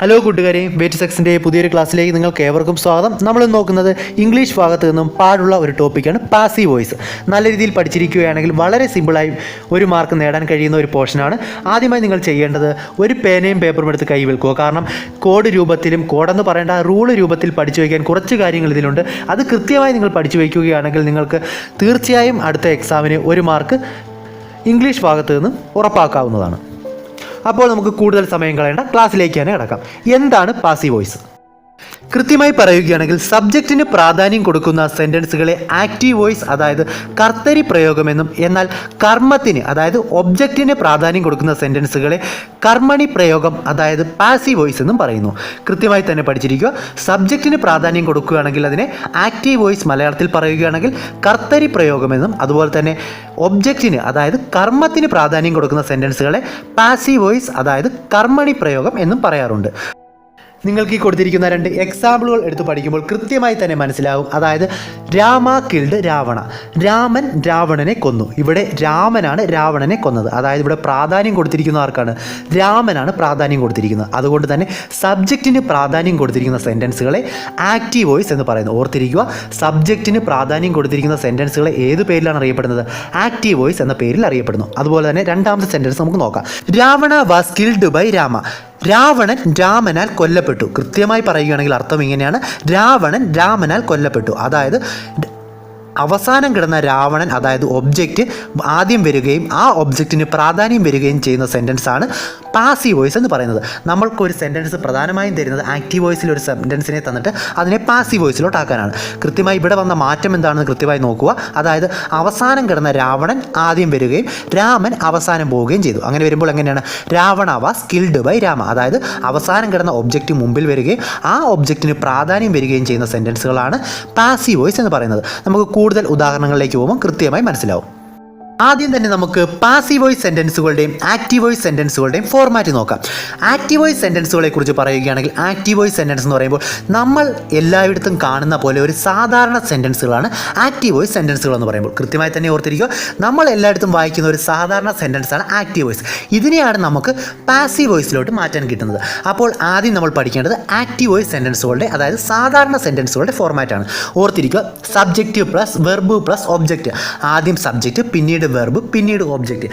Hello കൂട്ടുകാരെ, wait സെക്സിൻ്റെ പുതിയൊരു ക്ലാസ്സിലേക്ക് നിങ്ങൾക്ക് ഏവർക്കും സ്വാഗതം. നമ്മൾ നോക്കുന്നത് ഇംഗ്ലീഷ് ഭാഗത്ത് നിന്നും പാടുള്ള ഒരു ടോപ്പിക്കാണ് പാസീവ് വോയിസ്. നല്ല രീതിയിൽ പഠിച്ചിരിക്കുകയാണെങ്കിൽ വളരെ സിമ്പിളായി ഒരു മാർക്ക് നേടാൻ കഴിയുന്ന ഒരു പോർഷനാണ്. ആദ്യമായി നിങ്ങൾ ചെയ്യേണ്ടത് ഒരു പേനയും പേപ്പറും എടുത്ത് കൈ വെക്കുക. കാരണം കോഡ് രൂപത്തിലും കോഡെന്ന് പറയേണ്ട റൂള് രൂപത്തിൽ പഠിച്ചു വയ്ക്കാൻ കുറച്ച് കാര്യങ്ങൾ ഇതിലുണ്ട്. അത് കൃത്യമായി നിങ്ങൾ പഠിച്ചു വയ്ക്കുകയാണെങ്കിൽ നിങ്ങൾക്ക് തീർച്ചയായും അടുത്ത എക്സാമിന് ഒരു മാർക്ക് ഇംഗ്ലീഷ് ഭാഗത്ത് നിന്ന് ഉറപ്പാക്കാവുന്നതാണ്. അപ്പോൾ നമുക്ക് കൂടുതൽ സമയം കളയേണ്ട, ക്ലാസ്സിലേക്ക് തന്നെ കിടക്കാം. എന്താണ് പാസീവ് വോയിസ്? കൃത്യമായി പറയുകയാണെങ്കിൽ സബ്ജക്റ്റിന് പ്രാധാന്യം കൊടുക്കുന്ന സെൻറ്റൻസുകളെ ആക്റ്റീവ് വോയിസ്, അതായത് കർത്തരി പ്രയോഗമെന്നും, എന്നാൽ കർമ്മത്തിന് അതായത് ഒബ്ജക്റ്റിന് പ്രാധാന്യം കൊടുക്കുന്ന സെൻറ്റൻസുകളെ കർമ്മണി പ്രയോഗം, അതായത് പാസീവ് വോയിസ് എന്നും പറയുന്നു. കൃത്യമായി തന്നെ പഠിച്ചിരിക്കുക. സബ്ജക്റ്റിന് പ്രാധാന്യം കൊടുക്കുകയാണെങ്കിൽ അതിനെ ആക്റ്റീവ് വോയിസ്, മലയാളത്തിൽ പറയുകയാണെങ്കിൽ കർത്തരി പ്രയോഗമെന്നും, അതുപോലെ തന്നെ ഒബ്ജക്റ്റിന് അതായത് കർമ്മത്തിന് പ്രാധാന്യം കൊടുക്കുന്ന സെൻറ്റൻസുകളെ പാസീവ് വോയിസ്, അതായത് കർമ്മണി പ്രയോഗം എന്നും പറയാറുണ്ട്. നിങ്ങൾക്ക് ഈ കൊടുത്തിരിക്കുന്ന രണ്ട് എക്സാമ്പിളുകൾ എടുത്ത് പഠിക്കുമ്പോൾ കൃത്യമായി തന്നെ മനസ്സിലാകും. അതായത് രാമ കിൽഡ് രാവണ, രാമൻ രാവണനെ കൊന്നു. ഇവിടെ രാമനാണ് രാവണനെ കൊന്നത്. അതായത് ഇവിടെ പ്രാധാന്യം കൊടുത്തിരിക്കുന്ന ആർക്കാണ്? രാമനാണ് പ്രാധാന്യം കൊടുത്തിരിക്കുന്നത്. അതുകൊണ്ട് തന്നെ സബ്ജക്റ്റിന് പ്രാധാന്യം കൊടുത്തിരിക്കുന്ന സെൻറ്റൻസുകളെ ആക്റ്റീവ് വോയിസ് എന്ന് പറയുന്നു. ഓർത്തിരിക്കുക, സബ്ജക്റ്റിന് പ്രാധാന്യം കൊടുത്തിരിക്കുന്ന സെൻറ്റൻസുകളെ ഏത് പേരിലാണ് അറിയപ്പെടുന്നത്? ആക്റ്റീവ് വോയിസ് എന്ന പേരിൽ അറിയപ്പെടുന്നു. അതുപോലെ തന്നെ രണ്ടാമത്തെ സെൻറ്റൻസ് നമുക്ക് നോക്കാം. Ravana was killed by Rama, Ravanan രാമനാൽ കൊല്ലപ്പെട്ടു. കൃത്യമായി പറയുകയാണെങ്കിൽ അർത്ഥം ഇങ്ങനെയാണ്: രാവണൻ രാമനാൽ കൊല്ലപ്പെട്ടു. അതായത് അവസാനം കിടന്ന രാവണൻ, അതായത് ഒബ്ജക്റ്റ് ആദ്യം വരികയും ആ ഒബ്ജക്റ്റിന് പ്രാധാന്യം വരികയും ചെയ്യുന്ന സെൻറ്റൻസാണ് പാസീവ് വോയിസ് എന്ന് പറയുന്നത്. നമ്മൾക്കൊരു സെൻറ്റൻസ് പ്രധാനമായും തരുന്നത് ആക്റ്റീവ് വോയിസിൽ ഒരു സെൻറ്റൻസിനെ തന്നിട്ട് അതിനെ പാസീവ് വോയിസിലോട്ടാക്കാനാണ്. കൃത്യമായി ഇവിടെ വന്ന മാറ്റം എന്താണെന്ന് കൃത്യമായി നോക്കുക. അതായത് അവസാനം കിടന്ന രാവണൻ ആദ്യം വരികയും രാമൻ അവസാനം പോവുകയും ചെയ്തു. അങ്ങനെ വരുമ്പോൾ എങ്ങനെയാണ്? Ravana was killed by Rama, അതായത് അവസാനം കിടന്ന ഒബ്ജക്റ്റ് മുമ്പിൽ വരികയും ആ ഒബ്ജക്റ്റിന് പ്രാധാന്യം വരികയും ചെയ്യുന്ന സെൻറ്റൻസുകളാണ് പാസീവ് വോയിസ് എന്ന് പറയുന്നത്. നമുക്ക് കൂടുതൽ ഉദാഹരണങ്ങളിലേക്ക് പോകുമ്പോൾ കൃത്യമായി മനസ്സിലാവും. ആദ്യം തന്നെ നമുക്ക് പാസീവ് വോയിസ് സെൻറ്റൻസുകളുടെയും ആക്റ്റീവ് വോയിസ് സെൻറ്റൻസുകളുടെയും ഫോർമാറ്റ് നോക്കാം. ആക്റ്റീവ് വോയിസ് സെൻറ്റൻസുകളെ കുറിച്ച് പറയുകയാണെങ്കിൽ ആക്റ്റീവ് വോയിസ് സെൻറ്റൻസ് എന്ന് പറയുമ്പോൾ നമ്മൾ എല്ലായിടത്തും കാണുന്ന പോലെ ഒരു സാധാരണ സെൻറ്റൻസുകളാണ് ആക്റ്റീവ് വോയിസ് സെൻറ്റൻസുകൾ എന്ന് പറയുമ്പോൾ. കൃത്യമായി തന്നെ ഓർത്തിരിക്കുക, നമ്മൾ എല്ലായിടത്തും വായിക്കുന്ന ഒരു സാധാരണ സെൻറ്റൻസാണ് ആക്റ്റീവ് വോയിസ്. ഇതിനെയാണ് നമുക്ക് പാസീവ് വോയിസിലോട്ട് മാറ്റാൻ കിട്ടുന്നത്. അപ്പോൾ ആദ്യം നമ്മൾ പഠിക്കേണ്ടത് ആക്റ്റീവ് വോയിസ് സെൻറ്റൻസുകളുടെ, അതായത് സാധാരണ സെൻറ്റൻസുകളുടെ ഫോർമാറ്റാണ്. ഓർത്തിരിക്കുക, subject plus verb plus object. ആദ്യം സബ്ജക്റ്റ്, പിന്നീട് വെർബ്, പിന്നീട് ഒബ്ജക്റ്റ്.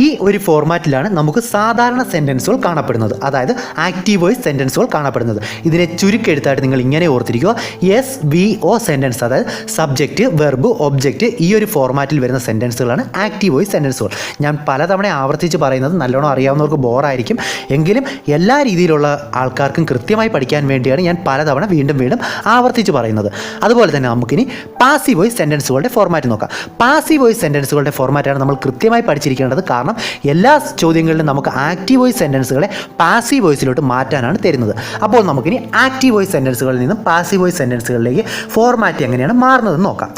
ഈ ഒരു ഫോർമാറ്റിലാണ് നമുക്ക് സാധാരണ സെൻറ്റൻസുകൾ കാണപ്പെടുന്നത്, അതായത് ആക്റ്റീവ് വോയിസ് സെൻറ്റൻസുകൾ കാണപ്പെടുന്നത്. ഇതിനെ ചുരുക്കെഴുത്തായിട്ട് നിങ്ങൾ ഇങ്ങനെ ഓർത്തിരിക്കുക: SVO സെൻറ്റൻസ്, അതായത് സബ്ജക്റ്റ് വെർബ് ഒബ്ജക്റ്റ്. ഈ ഒരു ഫോർമാറ്റിൽ വരുന്ന സെൻറ്റൻസുകളാണ് ആക്റ്റീവ് വോയിസ് സെൻറ്റൻസുകൾ. ഞാൻ പലതവണ ആവർത്തിച്ച് പറയുന്നത് നല്ലോണം അറിയാവുന്നവർക്ക് ബോറായിരിക്കും, എങ്കിലും എല്ലാ രീതിയിലുള്ള ആൾക്കാർക്കും കൃത്യമായി പഠിക്കാൻ വേണ്ടിയാണ് ഞാൻ പലതവണ വീണ്ടും വീണ്ടും ആവർത്തിച്ച് പറയുന്നത്. അതുപോലെ തന്നെ നമുക്കിനി പാസീവ് വോയിസ് സെൻറ്റൻസുകളുടെ ഫോർമാറ്റ് നോക്കാം. പാസീവ് വോയിസ് സെൻറ്റൻസുകളുടെ ഫോർമാറ്റാണ് നമ്മൾ കൃത്യമായി പഠിച്ചിരിക്കേണ്ടത്. കാരണം എല്ലാ ചോദ്യങ്ങളിലും നമുക്ക് ആക്റ്റീവ് വോയിസ് സെൻറ്റൻസുകളെ പാസീവ് വോയിസിലോട്ട് മാറ്റാനാണ് തരുന്നത്. അപ്പോൾ നമുക്കിനി ആക്റ്റീവ് വോയിസ് സെൻറ്റൻസുകളിൽ നിന്നും പാസീവ് വോയിസ് സെൻറ്റൻസുകളിലേക്ക് ഫോർമാറ്റ് എങ്ങനെയാണ് മാറുന്നതെന്ന് നോക്കാം.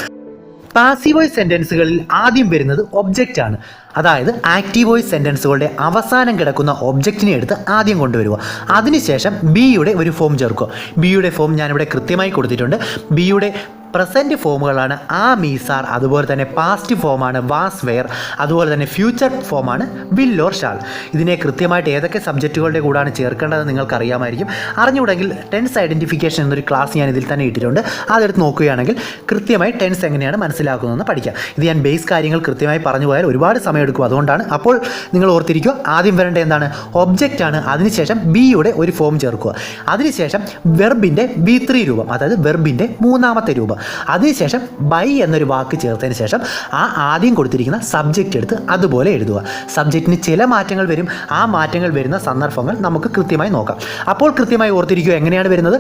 പാസീവ് വോയിസ് സെൻറ്റൻസുകളിൽ ആദ്യം വരുന്നത് ഒബ്ജക്റ്റ് ആണ്. അതായത് ആക്റ്റീവ് വോയിസ് സെൻറ്റൻസുകളുടെ അവസാനം കിടക്കുന്ന ഒബ്ജക്റ്റിനെ എടുത്ത് ആദ്യം കൊണ്ടുവരിക. അതിനുശേഷം ബിയുടെ ഒരു ഫോം ചേർക്കുക. ബിയുടെ ഫോം ഞാനിവിടെ കൃത്യമായി കൊടുത്തിട്ടുണ്ട്. ബിയുടെ പ്രസൻറ്റ് ഫോമുകളാണ് ആ മീസാർ, അതുപോലെ തന്നെ പാസ്റ്റ് ഫോമാണ് വാസ് വെയർ, അതുപോലെ തന്നെ ഫ്യൂച്ചർ ഫോമാണ് വിൽ ഓർ ഷാൾ. ഇതിനെ കൃത്യമായിട്ട് ഏതൊക്കെ സബ്ജക്റ്റുകളുടെ കൂടാണ് ചേർക്കേണ്ടതെന്ന് നിങ്ങൾക്ക് അറിയാമായിരിക്കും. അറിഞ്ഞുകൂടെങ്കിൽ ടെൻസ് ഐഡൻറ്റിഫിക്കേഷൻ എന്നൊരു ക്ലാസ് ഞാൻ ഇതിൽ തന്നെ ഇട്ടിട്ടുണ്ട്. അതെടുത്ത് നോക്കുകയാണെങ്കിൽ കൃത്യമായി ടെൻസ് എങ്ങനെയാണ് മനസ്സിലാക്കുന്നതെന്ന് പഠിക്കാം. ഇത് ഞാൻ ബേസ് കാര്യങ്ങൾ കൃത്യമായി പറഞ്ഞു പോയാൽ ഒരുപാട് സമയം എടുക്കും, അതുകൊണ്ടാണ്. അപ്പോൾ നിങ്ങൾ ഓർത്തിരിക്കുക, ആദ്യം വരേണ്ട എന്താണ്? ഒബ്ജക്റ്റ് ആണ്. അതിനുശേഷം ബിയുടെ ഒരു ഫോം ചേർക്കുക. അതിനുശേഷം വെർബിൻ്റെ V3 രൂപം, അതായത് വെർബിൻ്റെ മൂന്നാമത്തെ രൂപം. അതിനുശേഷം ബൈ എന്നൊരു വാക്ക് ചേർത്തതിന് ശേഷം ആ ആദ്യം കൊടുത്തിരിക്കുന്ന സബ്ജക്റ്റ് എടുത്ത് അതുപോലെ എഴുതുക. സബ്ജക്റ്റിന് ചില മാറ്റങ്ങൾ വരും. ആ മാറ്റങ്ങൾ വരുന്ന സന്ദർഭങ്ങൾ നമുക്ക് കൃത്യമായി നോക്കാം. അപ്പോൾ കൃത്യമായി ഓർത്തിരിക്കുക എങ്ങനെയാണ് വരുന്നത്.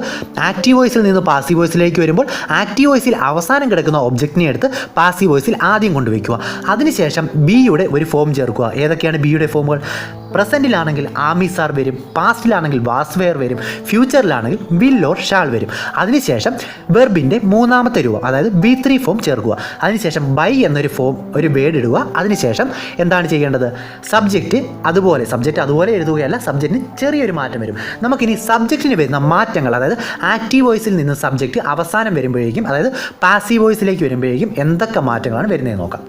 ആക്റ്റീവ് വോയിസിൽ നിന്ന് പാസീവ് വോയിസിലേക്ക് വരുമ്പോൾ ആക്റ്റീവ് വോയിസിൽ അവസാനം കിടക്കുന്ന ഒബ്ജക്റ്റിനെ എടുത്ത് പാസീവ് വോയിസിൽ ആദ്യം കൊണ്ടുവയ്ക്കുക. അതിനുശേഷം ബിയുടെ ഒരു ഫോം ചേർക്കുക. ഏതൊക്കെയാണ് ബിയുടെ ഫോമുകൾ? പ്രസൻറ്റിലാണെങ്കിൽ ആമിസാർ വരും, പാസ്റ്റിലാണെങ്കിൽ വാസ് വെയർ വരും, ഫ്യൂച്ചറിലാണെങ്കിൽ വിൽ ഓർ ഷാൾ വരും. അതിനുശേഷം വെർബിൻ്റെ മൂന്നാമത്തെ രൂപം, അതായത് V3 ഫോം ചേർക്കുക. അതിനുശേഷം ബൈ എന്നൊരു ഫോം, ഒരു വേർഡ് ഇടുക. അതിനുശേഷം എന്താണ് ചെയ്യേണ്ടത്? സബ്ജക്റ്റ് അതുപോലെ എഴുതുകയല്ല, സബ്ജക്റ്റിന് ചെറിയൊരു മാറ്റം വരും. നമുക്കിനി സബ്ജക്റ്റിന് വരുന്ന മാറ്റങ്ങൾ, അതായത് ആക്റ്റീവ് വോയിസിൽ നിന്ന് സബ്ജക്റ്റ് അവസാനം വരുമ്പോഴേക്കും, അതായത് പാസീവ് വോയിസിലേക്ക് വരുമ്പോഴേക്കും എന്തൊക്കെ മാറ്റങ്ങളാണ് വരുന്നതെന്ന് നോക്കാം.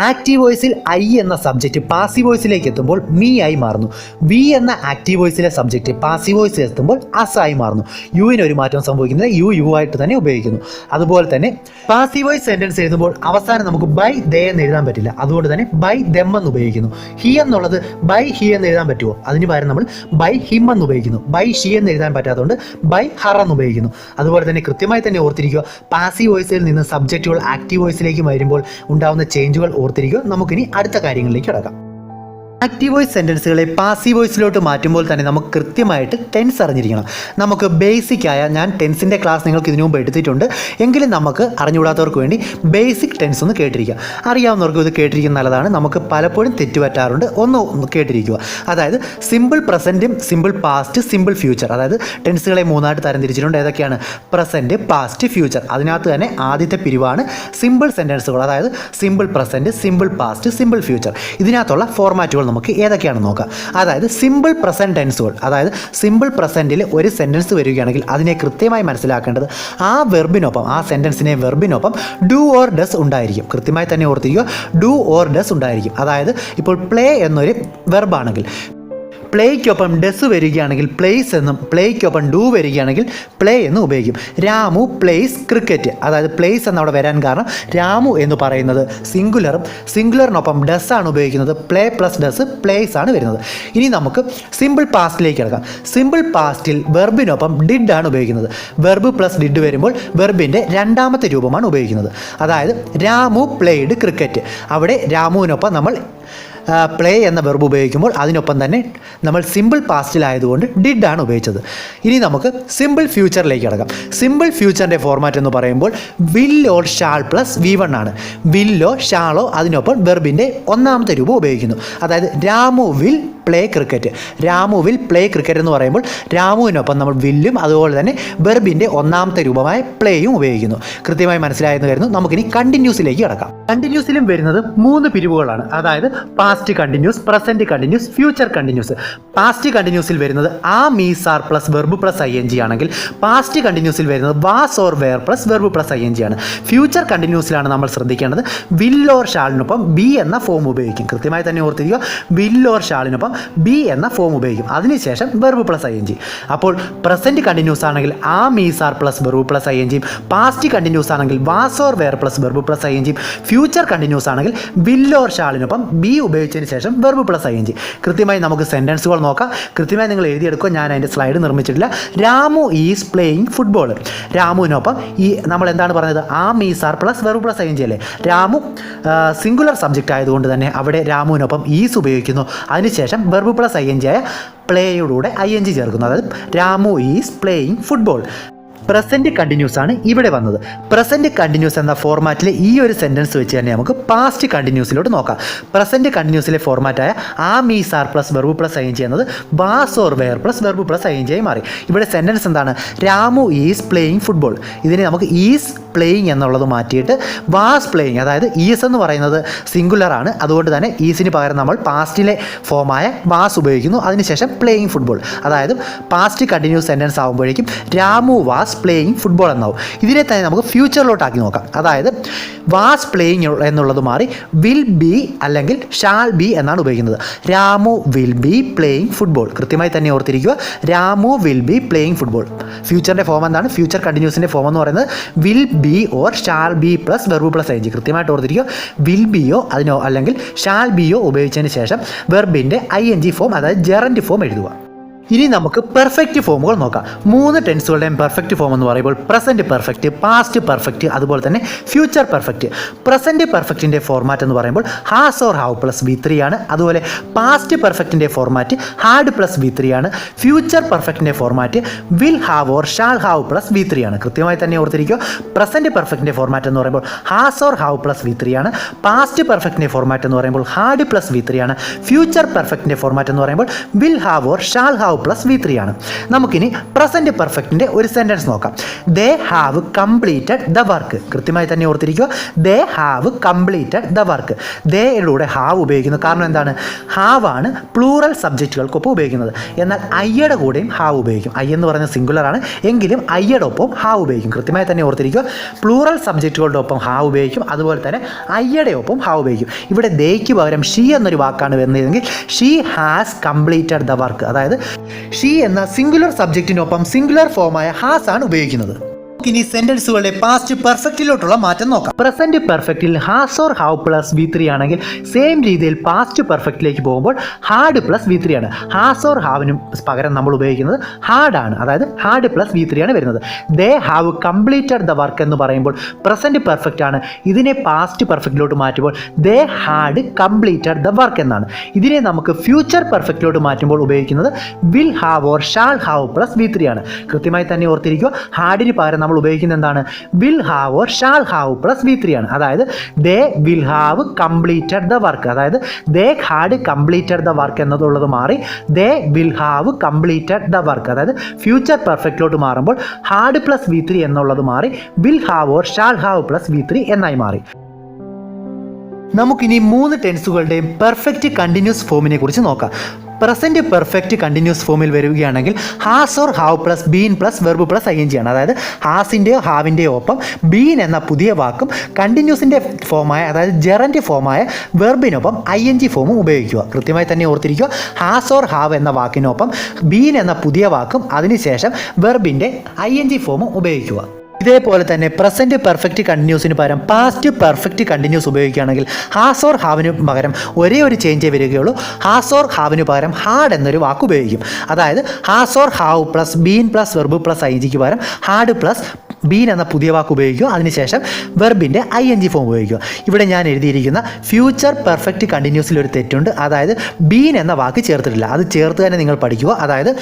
ആക്റ്റീവ് വോയിസിൽ ഐ എന്ന സബ്ജക്റ്റ് പാസീവ് വോയിസിലേക്ക് എത്തുമ്പോൾ മീ ആയി മാറുന്നു. വി എന്ന ആക്റ്റീവ് വോയിസിലെ സബ്ജക്റ്റ് പാസീവ് വോയിസിൽ എത്തുമ്പോൾ അസ് ആയി മാറുന്നു. യുവിന് ഒരു മാറ്റം സംഭവിക്കുന്നത് യു ആയിട്ട് തന്നെ ഉപയോഗിക്കുന്നു. അതുപോലെ തന്നെ പാസീവ് വോയിസ് സെന്റൻസ് എഴുതുമ്പോൾ അവസാനം നമുക്ക് ബൈ ദേ എന്ന് എഴുതാൻ പറ്റില്ല. അതുകൊണ്ട് തന്നെ ബൈ ദെം എന്ന് ഉപയോഗിക്കുന്നു. ഹി എന്നുള്ളത് ബൈ ഹി എന്ന് എഴുതാൻ പറ്റുമോ? അതിന് പകരം നമ്മൾ ബൈ ഹിം എന്ന് ഉപയോഗിക്കുന്നു. ബൈ ഷി എന്ന് എഴുതാൻ പറ്റാത്തതുകൊണ്ട് ബൈ ഹർ എന്ന് ഉപയോഗിക്കുന്നു. അതുപോലെ തന്നെ കൃത്യമായി തന്നെ ഓർത്തിരിക്കുക, പാസീവ് വോയിസിൽ നിന്ന് സബ്ജക്റ്റുകൾ ആക്റ്റീവ് വോയിസിലേക്ക് വരുമ്പോൾ ഉണ്ടാകുന്ന ചേഞ്ചുകൾ ഓർത്തിരിക്കുക. നമുക്കിനി അടുത്ത കാര്യങ്ങളിലേക്ക് കടക്കാം. ആക്റ്റീവ് വോയിസ് സെൻറ്റൻസുകളെ പാസീവ് വോയിസിലോട്ട് മാറ്റുമ്പോൾ തന്നെ നമുക്ക് കൃത്യമായിട്ട് ടെൻസ് അറിഞ്ഞിരിക്കണം. നമുക്ക് ബേസിക്കായ, ഞാൻ ടെൻസിൻ്റെ ക്ലാസ് നിങ്ങൾക്ക് ഇതിനു മുമ്പ് എടുത്തിട്ടുണ്ട്, എങ്കിലും നമുക്ക് അറിഞ്ഞുകൂടാത്തവർക്ക് വേണ്ടി ബേസിക് ടെൻസ് ഒന്ന് കേട്ടിരിക്കുക. അറിയാവുന്നവർക്ക് ഇത് കേട്ടിരിക്കുന്ന നല്ലതാണ്. നമുക്ക് പലപ്പോഴും തെറ്റുപറ്റാറുണ്ട്. ഒന്ന് കേട്ടിരിക്കുക. അതായത് സിമ്പിൾ പ്രസൻറ്റും സിമ്പിൾ പാസ്റ്റ്, സിമ്പിൾ ഫ്യൂച്ചർ. അതായത് ടെൻസുകളെ മൂന്നായിട്ട് തരംതിരിച്ചിട്ടുണ്ട്. ഏതൊക്കെയാണ്? Present, past, future. അതിനകത്ത് തന്നെ ആദ്യത്തെ പിരിവാണ് സിമ്പിൾ സെൻറ്റൻസുകൾ. അതായത് simple present, simple past, simple future. ഇതിനകത്തുള്ള ഫോർമാറ്റുകൾ നമുക്ക് ഏതൊക്കെയാണെന്ന് നോക്കാം. അതായത് സിമ്പിൾ പ്രസൻറ്റ് ടെൻസുകൾ. അതായത് സിമ്പിൾ പ്രസൻറ്റിൽ ഒരു സെൻറ്റൻസ് വരികയാണെങ്കിൽ അതിനെ കൃത്യമായി മനസ്സിലാക്കേണ്ടത് ആ വെർബിനൊപ്പം, ആ സെൻറ്റൻസിനെ വെർബിനൊപ്പം ഡു ഓർ ഡസ് ഉണ്ടായിരിക്കും. കൃത്യമായി തന്നെ ഓർത്തിരിക്കുക, ഡു ഓർ ഡസ് ഉണ്ടായിരിക്കും. അതായത് ഇപ്പോൾ പ്ലേ എന്നൊരു വെർബാണെങ്കിൽ പ്ലേയ്ക്കൊപ്പം ഡസ് വരികയാണെങ്കിൽ പ്ലേസ് എന്നും, പ്ലേയ്ക്കൊപ്പം ഡു വരികയാണെങ്കിൽ പ്ലേ എന്നും ഉപയോഗിക്കും. Ramu plays cricket. അതായത് പ്ലേസ് എന്നവിടെ വരാൻ കാരണം രാമു എന്ന് പറയുന്നത് സിംഗുലറും സിംഗുലറിനൊപ്പം ഡസ് ആണ് ഉപയോഗിക്കുന്നത്. പ്ലേ പ്ലസ് ഡസ് പ്ലേസ് ആണ് വരുന്നത്. ഇനി നമുക്ക് സിമ്പിൾ പാസ്റ്റിലേക്ക് കിടക്കാം. സിമ്പിൾ പാസ്റ്റിൽ വെർബിനൊപ്പം ഡിഡ് ആണ് ഉപയോഗിക്കുന്നത്. വെർബ് പ്ലസ് ഡിഡ് വരുമ്പോൾ വെർബിൻ്റെ രണ്ടാമത്തെ രൂപമാണ് ഉപയോഗിക്കുന്നത്. അതായത് രാമു പ്ലേഡ് ക്രിക്കറ്റ്. അവിടെ രാമുവിനൊപ്പം നമ്മൾ പ്ലേ എന്ന വെർബ് ഉപയോഗിക്കുമ്പോൾ അതിനൊപ്പം തന്നെ നമ്മൾ സിമ്പിൾ പാസ്റ്റിലായതുകൊണ്ട് ഡിഡ് ആണ് ഉപയോഗിച്ചത്. ഇനി നമുക്ക് സിമ്പിൾ ഫ്യൂച്ചറിലേക്ക് കിടക്കാം. സിമ്പിൾ ഫ്യൂച്ചറിൻ്റെ ഫോർമാറ്റ് എന്ന് പറയുമ്പോൾ will or shall plus V1 ആണ്. വില്ലോ ഷാളോ അതിനൊപ്പം വെർബിൻ്റെ ഒന്നാമത്തെ രൂപം ഉപയോഗിക്കുന്നു. അതായത് Ramu will play cricket. Ramu will play cricket എന്ന് പറയുമ്പോൾ രാമുവിനൊപ്പം നമ്മൾ വില്ലും അതുപോലെ തന്നെ വെർബിൻ്റെ ഒന്നാമത്തെ രൂപമായ പ്ലേയും ഉപയോഗിക്കുന്നു. കൃത്യമായി മനസ്സിലായെന്ന് കരുതുന്നു. നമുക്കിനി കണ്ടിന്യൂസിലേക്ക് കിടക്കാം. കണ്ടിന്യൂസിലും വരുന്നത് 3 പിരിവുകളാണ്. അതായത് past continuous, present continuous, future continuous. Past കണ്ടിന്യൂസിൽ വരുന്നത് am, is, are plus verb plus ING ആണെങ്കിൽ പാസ്റ്റ് കണ്ടിന്യൂസിൽ വരുന്നത് was or were plus verb plus ING ആണ്. ഫ്യൂച്ചർ കണ്ടിന്യൂസിലാണ് നമ്മൾ ശ്രദ്ധിക്കേണ്ടത് വിൽ ഓർ ഷാളിനൊപ്പം ബി എന്ന ഫോം ഉപയോഗിക്കും. കൃത്യമായി തന്നെ ഓർത്തിരിക്കുക, വിൽ ഓർ ഷാളിനൊപ്പം ബി എന്ന ഫോം ഉപയോഗിക്കും. അതിനുശേഷം വെർബ് പ്ലസ് ING. അപ്പോൾ പ്രസൻറ്റ് കണ്ടിന്യൂസ് ആണെങ്കിൽ am, is, are plus verb plus ING. Past continuous ആണെങ്കിൽ was or were plus verb plus ING. Future continuous ആണെങ്കിൽ വിൽ ഓർ ഷാളിനൊപ്പം ബി ഉപയോഗിച്ചതിന് ശേഷം വെർബ് പ്ലസ് ING. കൃത്യമായി നമുക്ക് സെൻറ്റൻസുകൾ നോക്കാം. കൃത്യമായി നിങ്ങൾ എഴുതിയെടുക്കുക. ഞാൻ അതിൻ്റെ സ്ലൈഡ് നിർമ്മിച്ചിട്ടില്ല. Ramu is playing football. രാമുവിനൊപ്പം ഈ നമ്മൾ എന്താണ് പറഞ്ഞത്? Am, is, are plus verb plus ING അല്ലേ? രാമു സിംഗുലർ സബ്ജക്റ്റ് ആയതുകൊണ്ട് തന്നെ അവിടെ രാമുവിനൊപ്പം ഈസ് ഉപയോഗിക്കുന്നു. അതിനുശേഷം വെർബ് പ്ലസ് ING ആയ പ്ലേയോടുകൂടെ ING ചേർക്കുന്നു. അതായത് Ramu is playing football. Present continuous ആണ് ഇവിടെ വന്നത്. പ്രസൻറ്റ് കണ്ടിന്യൂസ് എന്ന ഫോർമാറ്റിൽ ഈ ഒരു സെൻറ്റൻസ് വെച്ച് തന്നെ നമുക്ക് പാസ്റ്റ് കണ്ടിന്യൂസിലോട്ട് നോക്കാം. പ്രസൻറ്റ് കണ്ടിന്യൂസിലെ ഫോർമാറ്റായ am, is, are plus verb plus ING എന്നത് was or were plus verb plus ING ആയി മാറി. ഇവിടെ സെൻറ്റൻസ് എന്താണ്? Ramu is playing football. ഇതിനെ നമുക്ക് ഈസ് പ്ലേയിങ് എന്നുള്ളത് മാറ്റിയിട്ട് വാസ് പ്ലേയിങ്, അതായത് ഈസ് എന്ന് പറയുന്നത് സിംഗുലർ ആണ്. അതുകൊണ്ട് തന്നെ ഈസിന് പകരം നമ്മൾ പാസ്റ്റിലെ ഫോമായ വാസ് ഉപയോഗിക്കുന്നു. അതിനുശേഷം പ്ലേയിങ് ഫുട്ബോൾ. അതായത് പാസ്റ്റ് കണ്ടിന്യൂസ് സെൻറ്റൻസ് ആകുമ്പോഴേക്കും രാമു വാസ് പ്ലേയിങ് ഫുട്ബോൾ എന്നാവും. ഇതിനെ തന്നെ നമുക്ക് ഫ്യൂച്ചറിലോട്ടാക്കി നോക്കാം. അതായത് വാസ് പ്ലേയിങ് എന്നുള്ളത് മാറി വിൽ ബി അല്ലെങ്കിൽ ഷാൾ ബി എന്നാണ് ഉപയോഗിക്കുന്നത്. Ramu will be playing football. കൃത്യമായി തന്നെ ഓർത്തിരിക്കുക, Ramu will be playing football. ഫ്യൂച്ചറിൻ്റെ ഫോം എന്താണ്? ഫ്യൂച്ചർ കണ്ടിന്യൂസിൻ്റെ ഫോം എന്ന് പറയുന്നത് will be or shall be plus verb plus ING. കൃത്യമായിട്ട് ഓർത്തിരിക്കുക, വിൽ ബിയോ അതിനോ അല്ലെങ്കിൽ ഷാൾ ബിയോ ഉപയോഗിച്ചതിന് ശേഷം വെർബിൻ്റെ ING ഫോം, അതായത് ജെറൻറ്റ് ഫോം എഴുതുക. ഇനി നമുക്ക് പെർഫെക്റ്റ് ഫോമുകൾ നോക്കാം. 3 ടെൻസുകളുടെയും പെർഫെക്റ്റ് ഫോം എന്ന് പറയുമ്പോൾ പ്രസൻറ്റ് പെർഫെക്റ്റ്, പാസ്റ്റ് പെർഫെക്റ്റ്, അതുപോലെ തന്നെ ഫ്യൂച്ചർ പെർഫെക്റ്റ്. പ്രസൻറ്റ് പെർഫെക്റ്റിൻ്റെ ഫോർമാറ്റ് എന്ന് പറയുമ്പോൾ has or have plus V3 ആണ്. അതുപോലെ പാസ്റ്റ് പെർഫെക്റ്റിൻ്റെ ഫോർമാറ്റ് ഹാഡ് പ്ലസ് V3 ആണ്. ഫ്യൂച്ചർ പെർഫെക്റ്റിൻ്റെ format will have or shall have plus V3 ആണ്. കൃത്യമായി തന്നെ ഓർത്തിരിക്കുക, പ്രസൻറ്റ് പെർഫെക്റ്റിൻ്റെ ഫോർമാറ്റ് എന്ന് പറയുമ്പോൾ has or have plus V3 ആണ്. പാസ്റ്റ് പെർഫെക്റ്റിൻ്റെ ഫോർമാറ്റ് എന്ന് പറയുമ്പോൾ ഹാഡ് പ്ലസ് V3 ആണ്. ഫ്യൂച്ചർ പെർഫെക്റ്റിൻ്റെ ഫോർമാറ്റ് എന്ന് പറയുമ്പോൾ will have or shall have plus V3 ആണ്. നമുക്കിനി പ്രസൻറ്റ് പെർഫെക്റ്റിൻ്റെ ഒരു സെൻറ്റൻസ് നോക്കാം. They have completed the work. കൃത്യമായി തന്നെ ഓർത്തിരിക്കുക, they have completed the work. ദേയിലൂടെ ഹാവ് ഉപയോഗിക്കുന്നു. കാരണം എന്താണ്? ഹാവ് ആണ് പ്ലൂറൽ സബ്ജക്റ്റുകൾക്കൊപ്പം ഉപയോഗിക്കുന്നത്. എന്നാൽ ഐയുടെ കൂടെയും ഹാവ് ഉപയോഗിക്കും. ഐ എന്ന് പറയുന്നത് സിംഗുലർ ആണ്, എങ്കിലും ഐയുടെ ഒപ്പം ഹാവ് ഉപയോഗിക്കും. കൃത്യമായി തന്നെ ഓർത്തിരിക്കുക, പ്ലൂറൽ സബ്ജക്റ്റുകളുടെ ഒപ്പം ഹാവ് ഉപയോഗിക്കും, അതുപോലെ തന്നെ ഐയുടെ ഒപ്പം ഹാവ് ഉപയോഗിക്കും. ഇവിടെ ദേയ്ക്ക് പകരം ഷീ എന്നൊരു വാക്കാണ് വരുന്നതെങ്കിൽ she has completed the work. അതായത് ഷീ എന്ന സിംഗുലർ സബ്ജക്റ്റിനൊപ്പം സിംഗുലർ ഫോമായ ഹാസ് ആണ് ഉപയോഗിക്കുന്നത്. ഇനി സെന്റൻസുകളുടെ പാസ്റ്റ് പെർഫെക്റ്റിലോട്ടുള്ള മാറ്റം നോക്കാം. പ്രസന്റ് പെർഫെക്റ്റിൽ has or have plus V3 ആണെങ്കിൽ സെയിം രീതിയിൽ പാസ്റ്റ് പെർഫെക്റ്റിലേക്ക് പോകുമ്പോൾ ഹാഡ് പ്ലസ് V3 ആണ്. ഹാസ് ഓർ ഹാവിനും പകരം നമ്മൾ ഉപയോഗിക്കുന്നത് ഹാഡ് ആണ്. അതായത് ഹാഡ് പ്ലസ് V3 ആണ് വരുന്നത്. ദേ ഹാവ് കംപ്ലീറ്റഡ് ദ വർക്ക് എന്ന് പറയുമ്പോൾ പ്രസന്റ് പെർഫെക്റ്റ് ആണ്. ഇതിനെ പാസ്റ്റ് പെർഫെക്റ്റിലോട്ട് മാറ്റുമ്പോൾ ദേ ഹാഡ് കംപ്ലീറ്റഡ് ദ വർക്ക് എന്നാണ്. ഇതിനെ നമുക്ക് ഫ്യൂച്ചർ പെർഫെക്റ്റിലോട്ട് മാറ്റുമ്പോൾ ഉപയോഗിക്കുന്നത് will have or shall have plus V3 ആണ്. കൃത്യമായി തന്നെ ഓർത്തിരിക്കുക, ഹാഡിന് പകരം നമ്മൾ ഉപയോഗിക്കുന്നത് എന്താണ്? Will have or shall have plus V3 ആണ്. അതായത് they will have completed the work. അതായത് they had completed the work എന്നതുള്ളത് മാറി they will have completed the work. അതായത് ഫ്യൂച്ചർ പെർഫെക്റ്റിലോട്ട് മാറുമ്പോൾ ഹാഡ് പ്ലസ് V3 എന്നുള്ളത് മാറി will have or shall have plus V3 എന്നായി മാറി. നമുക്കിനി 3 ടെൻസുകളുടെയും പെർഫെക്റ്റ് കണ്ടിന്യൂസ് ഫോമിനെ കുറിച്ച് നോക്കാം. പ്രസൻറ്റ് പെർഫെക്റ്റ് കണ്ടിന്യൂസ് ഫോമിൽ വരികയാണെങ്കിൽ has or have plus been plus verb plus ING ആണ്. അതായത് ഹാസിൻ്റെയോ ഹാവിൻ്റെയോ ഒപ്പം ബീൻ എന്ന പുതിയ വാക്കും കണ്ടിന്യൂസിൻ്റെ ഫോമായ അതായത് ജെറൻറ്റ് ഫോമായ വെർബിനൊപ്പം ING ഫോമും ഉപയോഗിക്കുക. കൃത്യമായി തന്നെ ഓർത്തിരിക്കുക, ഹാസ് ഓർ ഹാവ് എന്ന വാക്കിനൊപ്പം ബീൻ എന്ന പുതിയ വാക്കും അതിനുശേഷം വെർബിൻ്റെ ING ഫോമും ഉപയോഗിക്കുക. ഇതേപോലെ തന്നെ പ്രസൻറ്റ് പെർഫെക്റ്റ് കണ്ടിന്യൂസിന് പകരം പാസ്റ്റ് പെർഫെക്റ്റ് കണ്ടിന്യൂസ് ഉപയോഗിക്കുകയാണെങ്കിൽ ഹാസ് ഓർ ഹാവിന് പകരം ഒരേ ഒരു ചേഞ്ചേ വരികയുള്ളൂ. ഹാസ് ഓർ ഹാവിന് പകരം ഹാഡ് എന്നൊരു വാക്ക് ഉപയോഗിക്കും. അതായത് has or have plus been plus verb plus INGക്ക് പകരം ഹാഡ് പ്ലസ് ബീൻ എന്ന പുതിയ വാക്ക് ഉപയോഗിക്കുക. അതിനുശേഷം വെർബിൻ്റെ ING ഫോം ഉപയോഗിക്കുക. ഇവിടെ ഞാൻ എഴുതിയിരിക്കുന്ന ഫ്യൂച്ചർ പെർഫെക്റ്റ് കണ്ടിന്യൂസിൽ ഒരു തെറ്റുണ്ട്. അതായത് ബീൻ എന്ന വാക്ക് ചേർത്തിട്ടില്ല. അത് ചേർത്ത് തന്നെ നിങ്ങൾ പഠിക്കുക. അതായത്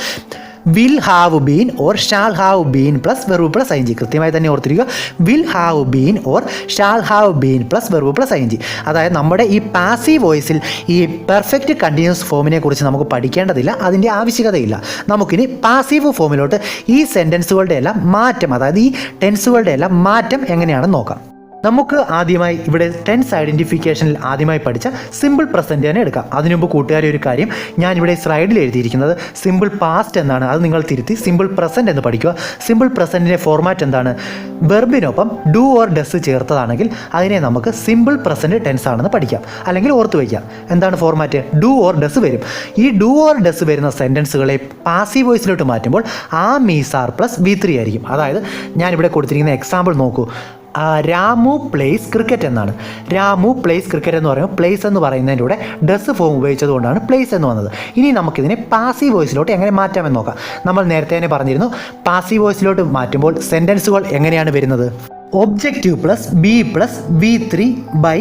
will have been or shall have been plus verb plus ING. കൃത്യമായി തന്നെ ഓർത്തിരിക്കുക, will have been or shall have been plus verb plus ING. അതായത് നമ്മുടെ ഈ പാസീവ് വോയിസിൽ ഈ പെർഫെക്റ്റ് കണ്ടിന്യൂസ് ഫോമിനെ കുറിച്ച് നമുക്ക് പഠിക്കേണ്ടതില്ല, അതിൻ്റെ ആവശ്യകതയില്ല. നമുക്കിനി പാസീവ് ഫോമിലോട്ട് ഈ സെൻറ്റൻസുകളുടെ എല്ലാം മാറ്റം, അതായത് ഈ ടെൻസുകളുടെ എല്ലാം മാറ്റം എങ്ങനെയാണെന്ന് നോക്കാം. നമുക്ക് ആദ്യമായി ഇവിടെ ടെൻസ് ഐഡൻറ്റിഫിക്കേഷനിൽ ആദ്യമായി പഠിച്ച സിമ്പിൾ പ്രസൻറ്റ് തന്നെ എടുക്കാം. അതിനു മുമ്പ് കൂട്ടുകാരെ ഒരു കാര്യം, ഞാനിവിടെ സ്ലൈഡിൽ എഴുതിയിരിക്കുന്നത് സിമ്പിൾ പാസ്റ്റ് എന്നാണ്. അത് നിങ്ങൾ തിരുത്തി സിമ്പിൾ പ്രസൻറ്റ് എന്ന് പഠിക്കുക. സിമ്പിൾ പ്രസൻറ്റിൻ്റെ ഫോർമാറ്റ് എന്താണ്? വെർബിനൊപ്പം ഡു ഓർ ഡസ് ചേർത്തതാണെങ്കിൽ അതിനെ നമുക്ക് സിമ്പിൾ പ്രസൻറ്റ് ടെൻസ് ആണെന്ന് പഠിക്കാം, അല്ലെങ്കിൽ ഓർത്ത് വയ്ക്കാം. എന്താണ് ഫോർമാറ്റ്? ഡു ഓർ ഡസ് വരും. ഈ ഡു ഓർ ഡസ് വരുന്ന സെൻറ്റൻസുകളെ പാസീവ് വോയിസിലോട്ട് മാറ്റുമ്പോൾ am is are plus V3 ആയിരിക്കും. അതായത് ഞാനിവിടെ കൊടുത്തിരിക്കുന്ന എക്സാമ്പിൾ നോക്കൂ. രാമു പ്ലേസ് ക്രിക്കറ്റ് എന്നാണ്. രാമു പ്ലേസ് ക്രിക്കറ്റ് എന്ന് പറയുമ്പോൾ പ്ലേസ് എന്ന് പറയുന്നതിൻ്റെ കൂടെ ഡസ് ഫോം ഉപയോഗിച്ചത് കൊണ്ടാണ് പ്ലേസ് എന്ന് വന്നത്. ഇനി നമുക്കിതിനെ പാസീവ് വോയിസിലോട്ട് എങ്ങനെ മാറ്റാമെന്ന് നോക്കാം. നമ്മൾ നേരത്തെ തന്നെ പറഞ്ഞിരുന്നു, പാസീവ് വോയിസിലോട്ട് മാറ്റുമ്പോൾ സെൻറ്റൻസുകൾ എങ്ങനെയാണ് വരുന്നത്? Objective plus B plus V3 by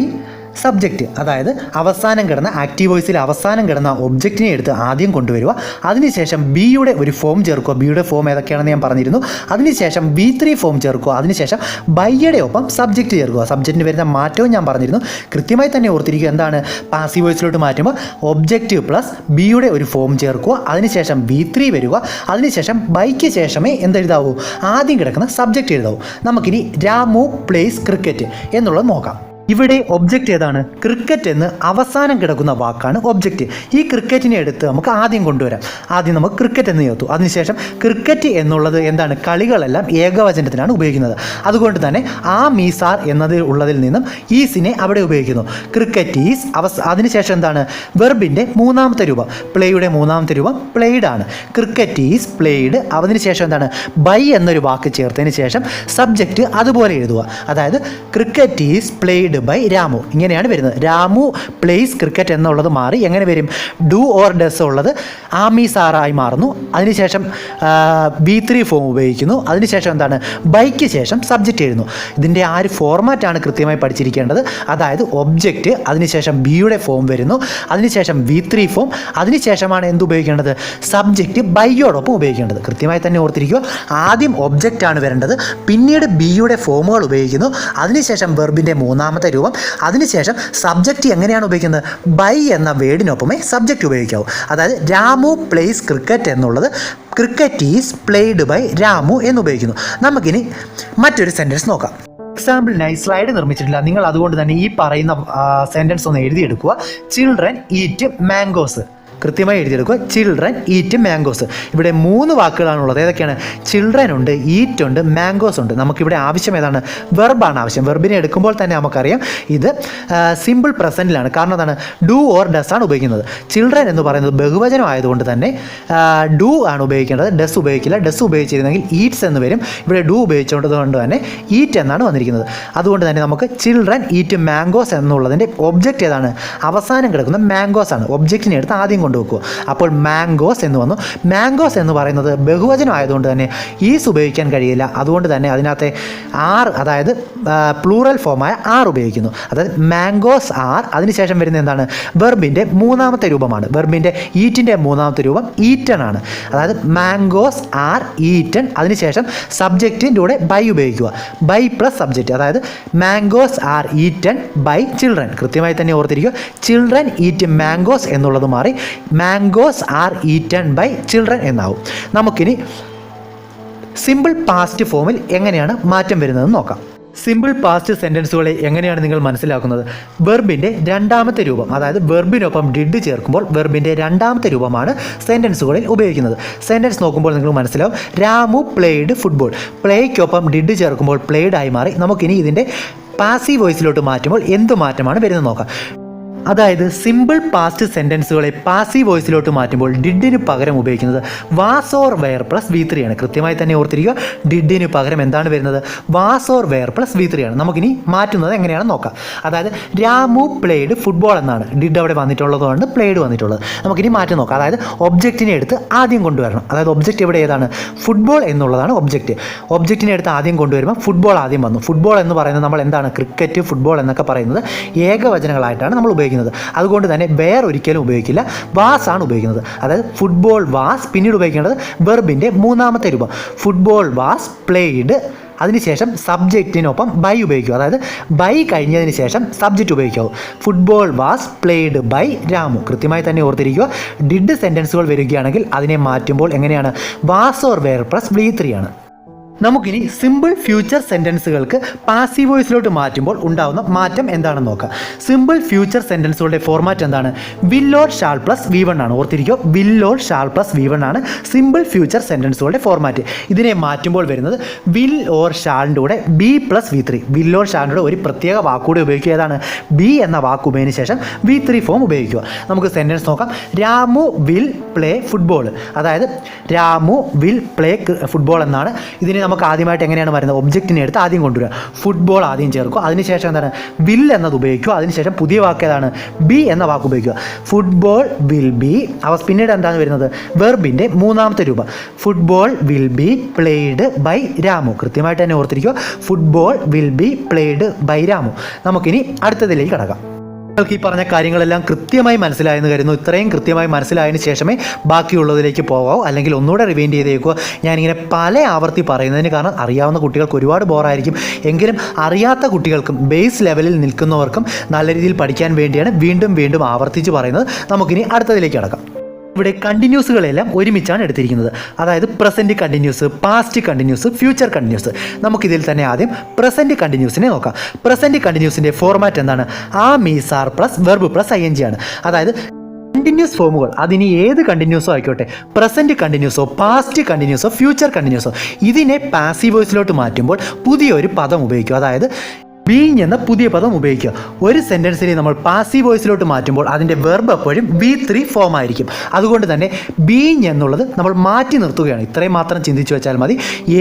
subject. അതായത് അവസാനം കിടന്ന ആക്റ്റീവ് വോയിസിൽ അവസാനം കിടന്ന ഒബ്ജക്റ്റിനെ എടുത്ത് ആദ്യം കൊണ്ടുവരിക. അതിനുശേഷം ബിയുടെ ഒരു ഫോം ചേർക്കുക. ബിയുടെ ഫോം ഏതൊക്കെയാണെന്ന് ഞാൻ പറഞ്ഞിരുന്നു. അതിനുശേഷം V3 ഫോം ചേർക്കുക. അതിനുശേഷം ബൈയുടെ ഒപ്പം സബ്ജക്റ്റ് ചേർക്കുക. സബ്ജക്റ്റിന് വരുന്ന മാറ്റവും ഞാൻ പറഞ്ഞിരുന്നു. കൃത്യമായി തന്നെ ഓർത്തിരിക്കുക, എന്താണ് പാസീവ് വോയിസിലോട്ട് മാറ്റുമ്പോൾ ഒബ്ജക്റ്റീവ് പ്ലസ് ബിയുടെ ഒരു ഫോം ചേർക്കുക. അതിനുശേഷം V3 വരിക. അതിനുശേഷം ബൈക്ക് ശേഷമേ എന്തെഴുതാവൂ? ആദ്യം കിടക്കുന്ന സബ്ജക്റ്റ് എഴുതാവൂ. നമുക്കിനി രാമു പ്ലേസ് ക്രിക്കറ്റ് എന്നുള്ളത് നോക്കാം. ഇവിടെ ഒബ്ജക്റ്റ് ഏതാണ്? ക്രിക്കറ്റ് എന്ന് അവസാനം കിടക്കുന്ന വാക്കാണ് ഒബ്ജക്റ്റ്. ഈ ക്രിക്കറ്റിനെ എടുത്ത് നമുക്ക് ആദ്യം കൊണ്ടുവരാം. ആദ്യം നമുക്ക് ക്രിക്കറ്റ് എന്ന് ചേർത്തു. അതിനുശേഷം ക്രിക്കറ്റ് എന്നുള്ളത് എന്താണ്? കളികളെല്ലാം ഏകവചനത്തിനാണ് ഉപയോഗിക്കുന്നത്. അതുകൊണ്ട് തന്നെ ആ മീസാർ എന്നതിൽ ഉള്ളതിൽ നിന്നും ഈസിനെ അവിടെ ഉപയോഗിക്കുന്നു. ക്രിക്കറ്റ് ഈസ് അതിനുശേഷം എന്താണ്? വെർബിൻ്റെ മൂന്നാമത്തെ രൂപം, പ്ലേയുടെ മൂന്നാമത്തെ രൂപം പ്ലേഡ് ആണ്. Cricket is played. അതിനുശേഷം എന്താണ്? ബൈ എന്നൊരു വാക്ക് ചേർത്തതിന് ശേഷം സബ്ജക്റ്റ് അതുപോലെ എഴുതുക. അതായത് cricket is played by Ramu. ഇങ്ങനെയാണ് വരുന്നത്. രാമു പ്ലേസ് ക്രിക്കറ്റ് എന്നുള്ളത് മാറി എങ്ങനെ വരും? ഡു ഓർ ഡസ് ഉള്ളത് ആമീസാറായി മാറുന്നു. അതിനുശേഷം V3 ഫോം ഉപയോഗിക്കുന്നു. അതിനുശേഷം എന്താണ്? ബൈക്ക് ശേഷം സബ്ജക്റ്റ് എഴുതുന്നു. ഇതിൻ്റെ ആ ഒരു ഫോർമാറ്റാണ് കൃത്യമായി പഠിച്ചിരിക്കേണ്ടത്. അതായത് ഒബ്ജക്റ്റ്, അതിനുശേഷം ബിയുടെ ഫോം വരുന്നു, അതിനുശേഷം V3 ഫോം, അതിനുശേഷമാണ് എന്ത് ഉപയോഗിക്കേണ്ടത്? സബ്ജക്റ്റ് ബൈയോടൊപ്പം ഉപയോഗിക്കേണ്ടത്. കൃത്യമായി തന്നെ ഓർത്തിരിക്കുക, ആദ്യം ഒബ്ജക്റ്റ് ആണ് വരേണ്ടത്, പിന്നീട് ബിയുടെ ഫോമുകൾ ഉപയോഗിക്കുന്നു, അതിനുശേഷം വെർബിൻ്റെ മൂന്നാമത്തെ മൂന്നാമത്തെ രൂപം. അതിനുശേഷം സബ്ജക്റ്റ് എങ്ങനെയാണ് ഉപയോഗിക്കുന്നത്? ബൈ എന്ന വേർഡിനൊപ്പമേ സബ്ജക്റ്റ് ഉപയോഗിക്കാവൂ. അതായത് രാമു പ്ലേസ് ക്രിക്കറ്റ് എന്നുള്ളത് cricket is played by Ramu എന്ന് ഉപയോഗിക്കുന്നു. നമുക്കിനി മറ്റൊരു സെൻറ്റൻസ് നോക്കാം. എക്സാമ്പിളിനായി സ്ലൈഡ് നിർമ്മിച്ചിട്ടില്ല. നിങ്ങൾ അതുകൊണ്ട് തന്നെ ഈ പറയുന്ന സെൻറ്റൻസ് ഒന്ന് എഴുതിയെടുക്കുക. Children eat mangoes. കൃത്യമായി എഴുതിയെടുക്കുക. Children eat mangoes. ഇവിടെ 3 വാക്കുകളാണുള്ളത്. ഏതൊക്കെയാണ്? ചിൽഡ്രൻ ഉണ്ട്, ഈറ്റ് ഉണ്ട്, മാംഗോസ് ഉണ്ട്. നമുക്കിവിടെ ആവശ്യം ഏതാണ്? വെർബാണ് ആവശ്യം. വെർബിനെ എടുക്കുമ്പോൾ തന്നെ നമുക്കറിയാം ഇത് സിമ്പിൾ പ്രസൻറ്റിലാണ്. കാരണം എന്താണ്? ഡു ഓർ ഡസ് ആണ് ഉപയോഗിക്കുന്നത്. ചിൽഡ്രൻ എന്ന് പറയുന്നത് ബഹുവചനം ആയതുകൊണ്ട് തന്നെ ഡു ആണ് ഉപയോഗിക്കേണ്ടത്, ഡസ് ഉപയോഗിക്കില്ല. ഡസ് ഉപയോഗിച്ചിരുന്നെങ്കിൽ ഈറ്റ്സ് എന്ന് വരും. ഇവിടെ ഡു ഉപയോഗിച്ചുകൊണ്ട് തന്നെ ഈറ്റ് എന്നാണ് വന്നിരിക്കുന്നത്. അതുകൊണ്ട് തന്നെ നമുക്ക് ചിൽഡ്രൻ ഈറ്റ് മാംഗോസ് എന്നുള്ളതിൻ്റെ ഒബ്ജക്റ്റ് ഏതാണ്? അവസാനം കിടക്കുന്ന മാംഗോസ് ആണ്. ഒബ്ജക്റ്റിനെ എടുത്ത് ആദ്യം കൊണ്ടുവെക്കുക. അപ്പോൾ മാംഗോസ് എന്ന് വന്നു. മാംഗോസ് എന്ന് പറയുന്നത് ബഹുവചനം ആയതുകൊണ്ട് തന്നെ ഈസ് ഉപയോഗിക്കാൻ കഴിയില്ല. അതുകൊണ്ട് തന്നെ അതിനകത്തെ ആർ, അതായത് പ്ലൂറൽ ഫോമായ ആർ ഉപയോഗിക്കുന്നു. അതായത് മാംഗോസ് ആർ. അതിനുശേഷം വരുന്ന എന്താണ്? വെർബിൻ്റെ 3ാമത്തെ രൂപമാണ്. വെർബിൻ്റെ ഈറ്റിൻ്റെ 3ാമത്തെ രൂപം ഈറ്റൺ ആണ്. അതായത് മാംഗോസ് ആർ ഈറ്റൺ. അതിനുശേഷം സബ്ജക്റ്റിൻ്റെ കൂടെ ബൈ ഉപയോഗിക്കുക. By plus subject. അതായത് mangoes are eaten by children. കൃത്യമായി തന്നെ ഓർത്തിരിക്കുക. ചിൽഡ്രൻ ഈറ്റ് മാംഗോസ് എന്നുള്ളത് മാറി mangoes are eaten by children എന്നാവും. നമുക്കിനി സിമ്പിൾ പാസ്റ്റ് ഫോമിൽ എങ്ങനെയാണ് മാറ്റം വരുന്നതെന്ന് നോക്കാം. സിമ്പിൾ പാസ്റ്റ് സെൻറ്റൻസുകളെ എങ്ങനെയാണ് നിങ്ങൾ മനസ്സിലാക്കുന്നത്? വെർബിൻ്റെ 2ാമത്തെ രൂപം, അതായത് വെർബിനൊപ്പം ഡിഡ് ചേർക്കുമ്പോൾ വെർബിൻ്റെ 2ാമത്തെ രൂപമാണ് സെൻറ്റൻസുകളിൽ ഉപയോഗിക്കുന്നത്. സെൻറ്റൻസ് നോക്കുമ്പോൾ നിങ്ങൾ മനസ്സിലാവും. Ramu played football. പ്ലേയ്ക്കൊപ്പം ഡിഡ് ചേർക്കുമ്പോൾ പ്ലേഡ് ആയി മാറി. നമുക്കിനി ഇതിൻ്റെ പാസീവ് വോയിസിലോട്ട് മാറ്റുമ്പോൾ എന്ത് മാറ്റമാണ് വരുന്നത് നോക്കാം. അതായത് സിമ്പിൾ പാസ്റ്റ് സെൻറ്റൻസുകളെ പാസീവ് വോയിസിലോട്ട് മാറ്റുമ്പോൾ ഡിഡിന് പകരം ഉപയോഗിക്കുന്നത് was or were plus V3 ആണ്. കൃത്യമായി തന്നെ ഓർത്തിരിക്കുക. ഡിഡിന് പകരം എന്താണ് വരുന്നത്? Was or were plus V3 ആണ്. നമുക്കിനി മാറ്റുന്നത് എങ്ങനെയാണെന്ന് നോക്കാം. അതായത് രാമു പ്ലേഡ് ഫുട്ബോൾ എന്നാണ് ഡിഡ് അവിടെ വന്നിട്ടുള്ളതുകൊണ്ട് പ്ലേഡ് വന്നിട്ടുള്ളത്. നമുക്കിനി മാറ്റം നോക്കാം. അതായത് ഒബ്ജക്റ്റിനെ എടുത്ത് ആദ്യം കൊണ്ടുവരണം. അതായത് ഒബ്ജക്റ്റ് ഇവിടെ ഏതാണ്? ഫുട്ബോൾ എന്നുള്ളതാണ് ഒബ്ജക്റ്റ്. ഒബ്ജക്റ്റിനെ എടുത്ത് ആദ്യം കൊണ്ടുവരുമ്പോൾ ഫുട്ബോൾ ആദ്യം വന്നു. ഫുട്ബോൾ എന്ന് പറയുന്നത് നമ്മൾ എന്താണ്? ക്രിക്കറ്റ്, ഫുട്ബോൾ എന്നൊക്കെ പറയുന്നത് ഏകവചനങ്ങളായിട്ടാണ് നമ്മൾ ഉപയോഗിക്കുന്നത്. അതുകൊണ്ട് തന്നെ വേർ ഒരിക്കലും ഉപയോഗിക്കില്ല. വാസ് ആണ് ഉപയോഗിക്കുന്നത്. അതായത് ഫുട്ബോൾ വാസ്. പിന്നീട് ഉപയോഗിക്കേണ്ടത് വെർബിൻ്റെ 3ാമത്തെ രൂപം. Football was played. അതിനുശേഷം സബ്ജക്റ്റിനൊപ്പം ബൈ ഉപയോഗിക്കുക. അതായത് ബൈ കഴിഞ്ഞതിന് ശേഷം സബ്ജക്റ്റ് ഉപയോഗിക്കാവൂ. Football was played by Ramu. കൃത്യമായി തന്നെ ഓർത്തിരിക്കുക. ഡിഡ് സെൻറ്റൻസുകൾ വരികയാണെങ്കിൽ അതിനെ മാറ്റുമ്പോൾ എങ്ങനെയാണ്? Was or were plus V3 ആണ്. നമുക്കിനി സിമ്പിൾ ഫ്യൂച്ചർ സെൻറ്റൻസുകൾക്ക് പാസീവ് വോയിസിലോട്ട് മാറ്റുമ്പോൾ ഉണ്ടാകുന്ന മാറ്റം എന്താണെന്ന് നോക്കാം. സിമ്പിൾ ഫ്യൂച്ചർ സെൻറ്റൻസുകളുടെ ഫോർമാറ്റ് എന്താണ്? Will or shall plus V1 ആണ്. ഓർത്തിരിക്കുക. Will or shall plus V1 ആണ് സിമ്പിൾ ഫ്യൂച്ചർ സെൻറ്റൻസുകളുടെ ഫോർമാറ്റ്. ഇതിനെ മാറ്റുമ്പോൾ വരുന്നത് വിൽ ഓർ ഷാളിൻ്റെ കൂടെ be plus V3. Will or ഷാളിൻ്റെ കൂടെ ഒരു പ്രത്യേക വാക്കുകൂടെ ഉപയോഗിക്കുക. ഏതാണ്? ബി എന്ന വാക്ക് ഉപയോഗിച്ചതിന് ശേഷം V3 ഫോം ഉപയോഗിക്കുക. നമുക്ക് സെൻറ്റൻസ് നോക്കാം. Ramu will play football. അതായത് രാമു വിൽ പ്ലേ ഫുട്ബോൾ എന്നാണ്. ഇതിനെ നമുക്ക് ആദ്യമായിട്ട് എങ്ങനെയാണ് വരുന്നത്? ഒബ്ജക്റ്റിനെ എടുത്ത് ആദ്യം കൊണ്ടുവരിക. ഫുട്ബോൾ ആദ്യം ചേർക്കുക. അതിനുശേഷം എന്താണ്? വിൽ എന്നത് ഉപയോഗിക്കുക. അതിനുശേഷം പുതിയ വാക്ക് ഏതാണ്? ബി എന്ന വാക്ക് ഉപയോഗിക്കുക. Football will be. പിന്നീട് എന്താണ് വരുന്നത്? വെർബിൻ്റെ 3ാമത്തെ രൂപം. Football will be played by Ramu. കൃത്യമായിട്ട് തന്നെ ഓർത്തിരിക്കുക. Football will be played by Ramu. നമുക്കിനി അടുത്തതിലേക്ക് കടക്കാം. നിങ്ങൾക്ക് ഈ പറഞ്ഞ കാര്യങ്ങളെല്ലാം കൃത്യമായി മനസ്സിലായെന്ന് കരുതുന്നു. ഇത്രയും കൃത്യമായി മനസ്സിലായതിന് ശേഷമേ ബാക്കിയുള്ളതിലേക്ക് പോകാവൂ. അല്ലെങ്കിൽ ഒന്നുകൂടെ റിവൈൻഡ് ചെയ്തേക്കുക. ഞാനിങ്ങനെ പല ആവർത്തി പറയുന്നതിന് കാരണം അറിയാവുന്ന കുട്ടികൾക്ക് ഒരുപാട് ബോറായിരിക്കും. എങ്കിലും അറിയാത്ത കുട്ടികൾക്കും ബേസ് ലെവലിൽ നിൽക്കുന്നവർക്കും നല്ല രീതിയിൽ പഠിക്കാൻ വേണ്ടിയാണ് വീണ്ടും വീണ്ടും ആവർത്തിച്ച് പറയുന്നത്. നമുക്കിനി അടുത്തതിലേക്ക് കടക്കാം. ഇവിടെ കണ്ടിന്യൂസുകളെല്ലാം ഒരുമിച്ചാണ് എടുത്തിരിക്കുന്നത്. അതായത് present continuous, past continuous, future continuous. നമുക്കിതിൽ തന്നെ ആദ്യം പ്രസൻറ്റ് കണ്ടിന്യൂസിനെ നോക്കാം. പ്രസൻറ്റ് കണ്ടിന്യൂസിൻ്റെ ഫോർമാറ്റ് എന്താണ്? Am is are plus verb plus ING ആണ്. അതായത് കണ്ടിന്യൂസ് ഫോമുകൾ അതിന് ഏത് കണ്ടിന്യൂസോ ആയിക്കോട്ടെ, പ്രസൻറ്റ് കണ്ടിന്യൂസോ പാസ്റ്റ് കണ്ടിന്യൂസോ ഫ്യൂച്ചർ കണ്ടിന്യൂസോ, ഇതിനെ പാസീവ് വോയിസിലോട്ട് മാറ്റുമ്പോൾ പുതിയൊരു പദം ഉപയോഗിക്കും. അതായത് ബീയിങ് എന്ന പുതിയ പദം ഉപയോഗിക്കുക. ഒരു സെൻറ്റൻസിനെ നമ്മൾ പാസീവ് വോയിസിലോട്ട് മാറ്റുമ്പോൾ അതിൻ്റെ വെർബ് എപ്പോഴും V3 ഫോം ആയിരിക്കും. അതുകൊണ്ട് തന്നെ ബീയിങ് എന്നുള്ളത് നമ്മൾ മാറ്റി നിർത്തുകയാണ്. ഇത്രയും മാത്രം ചിന്തിച്ചു വെച്ചാൽ മതി.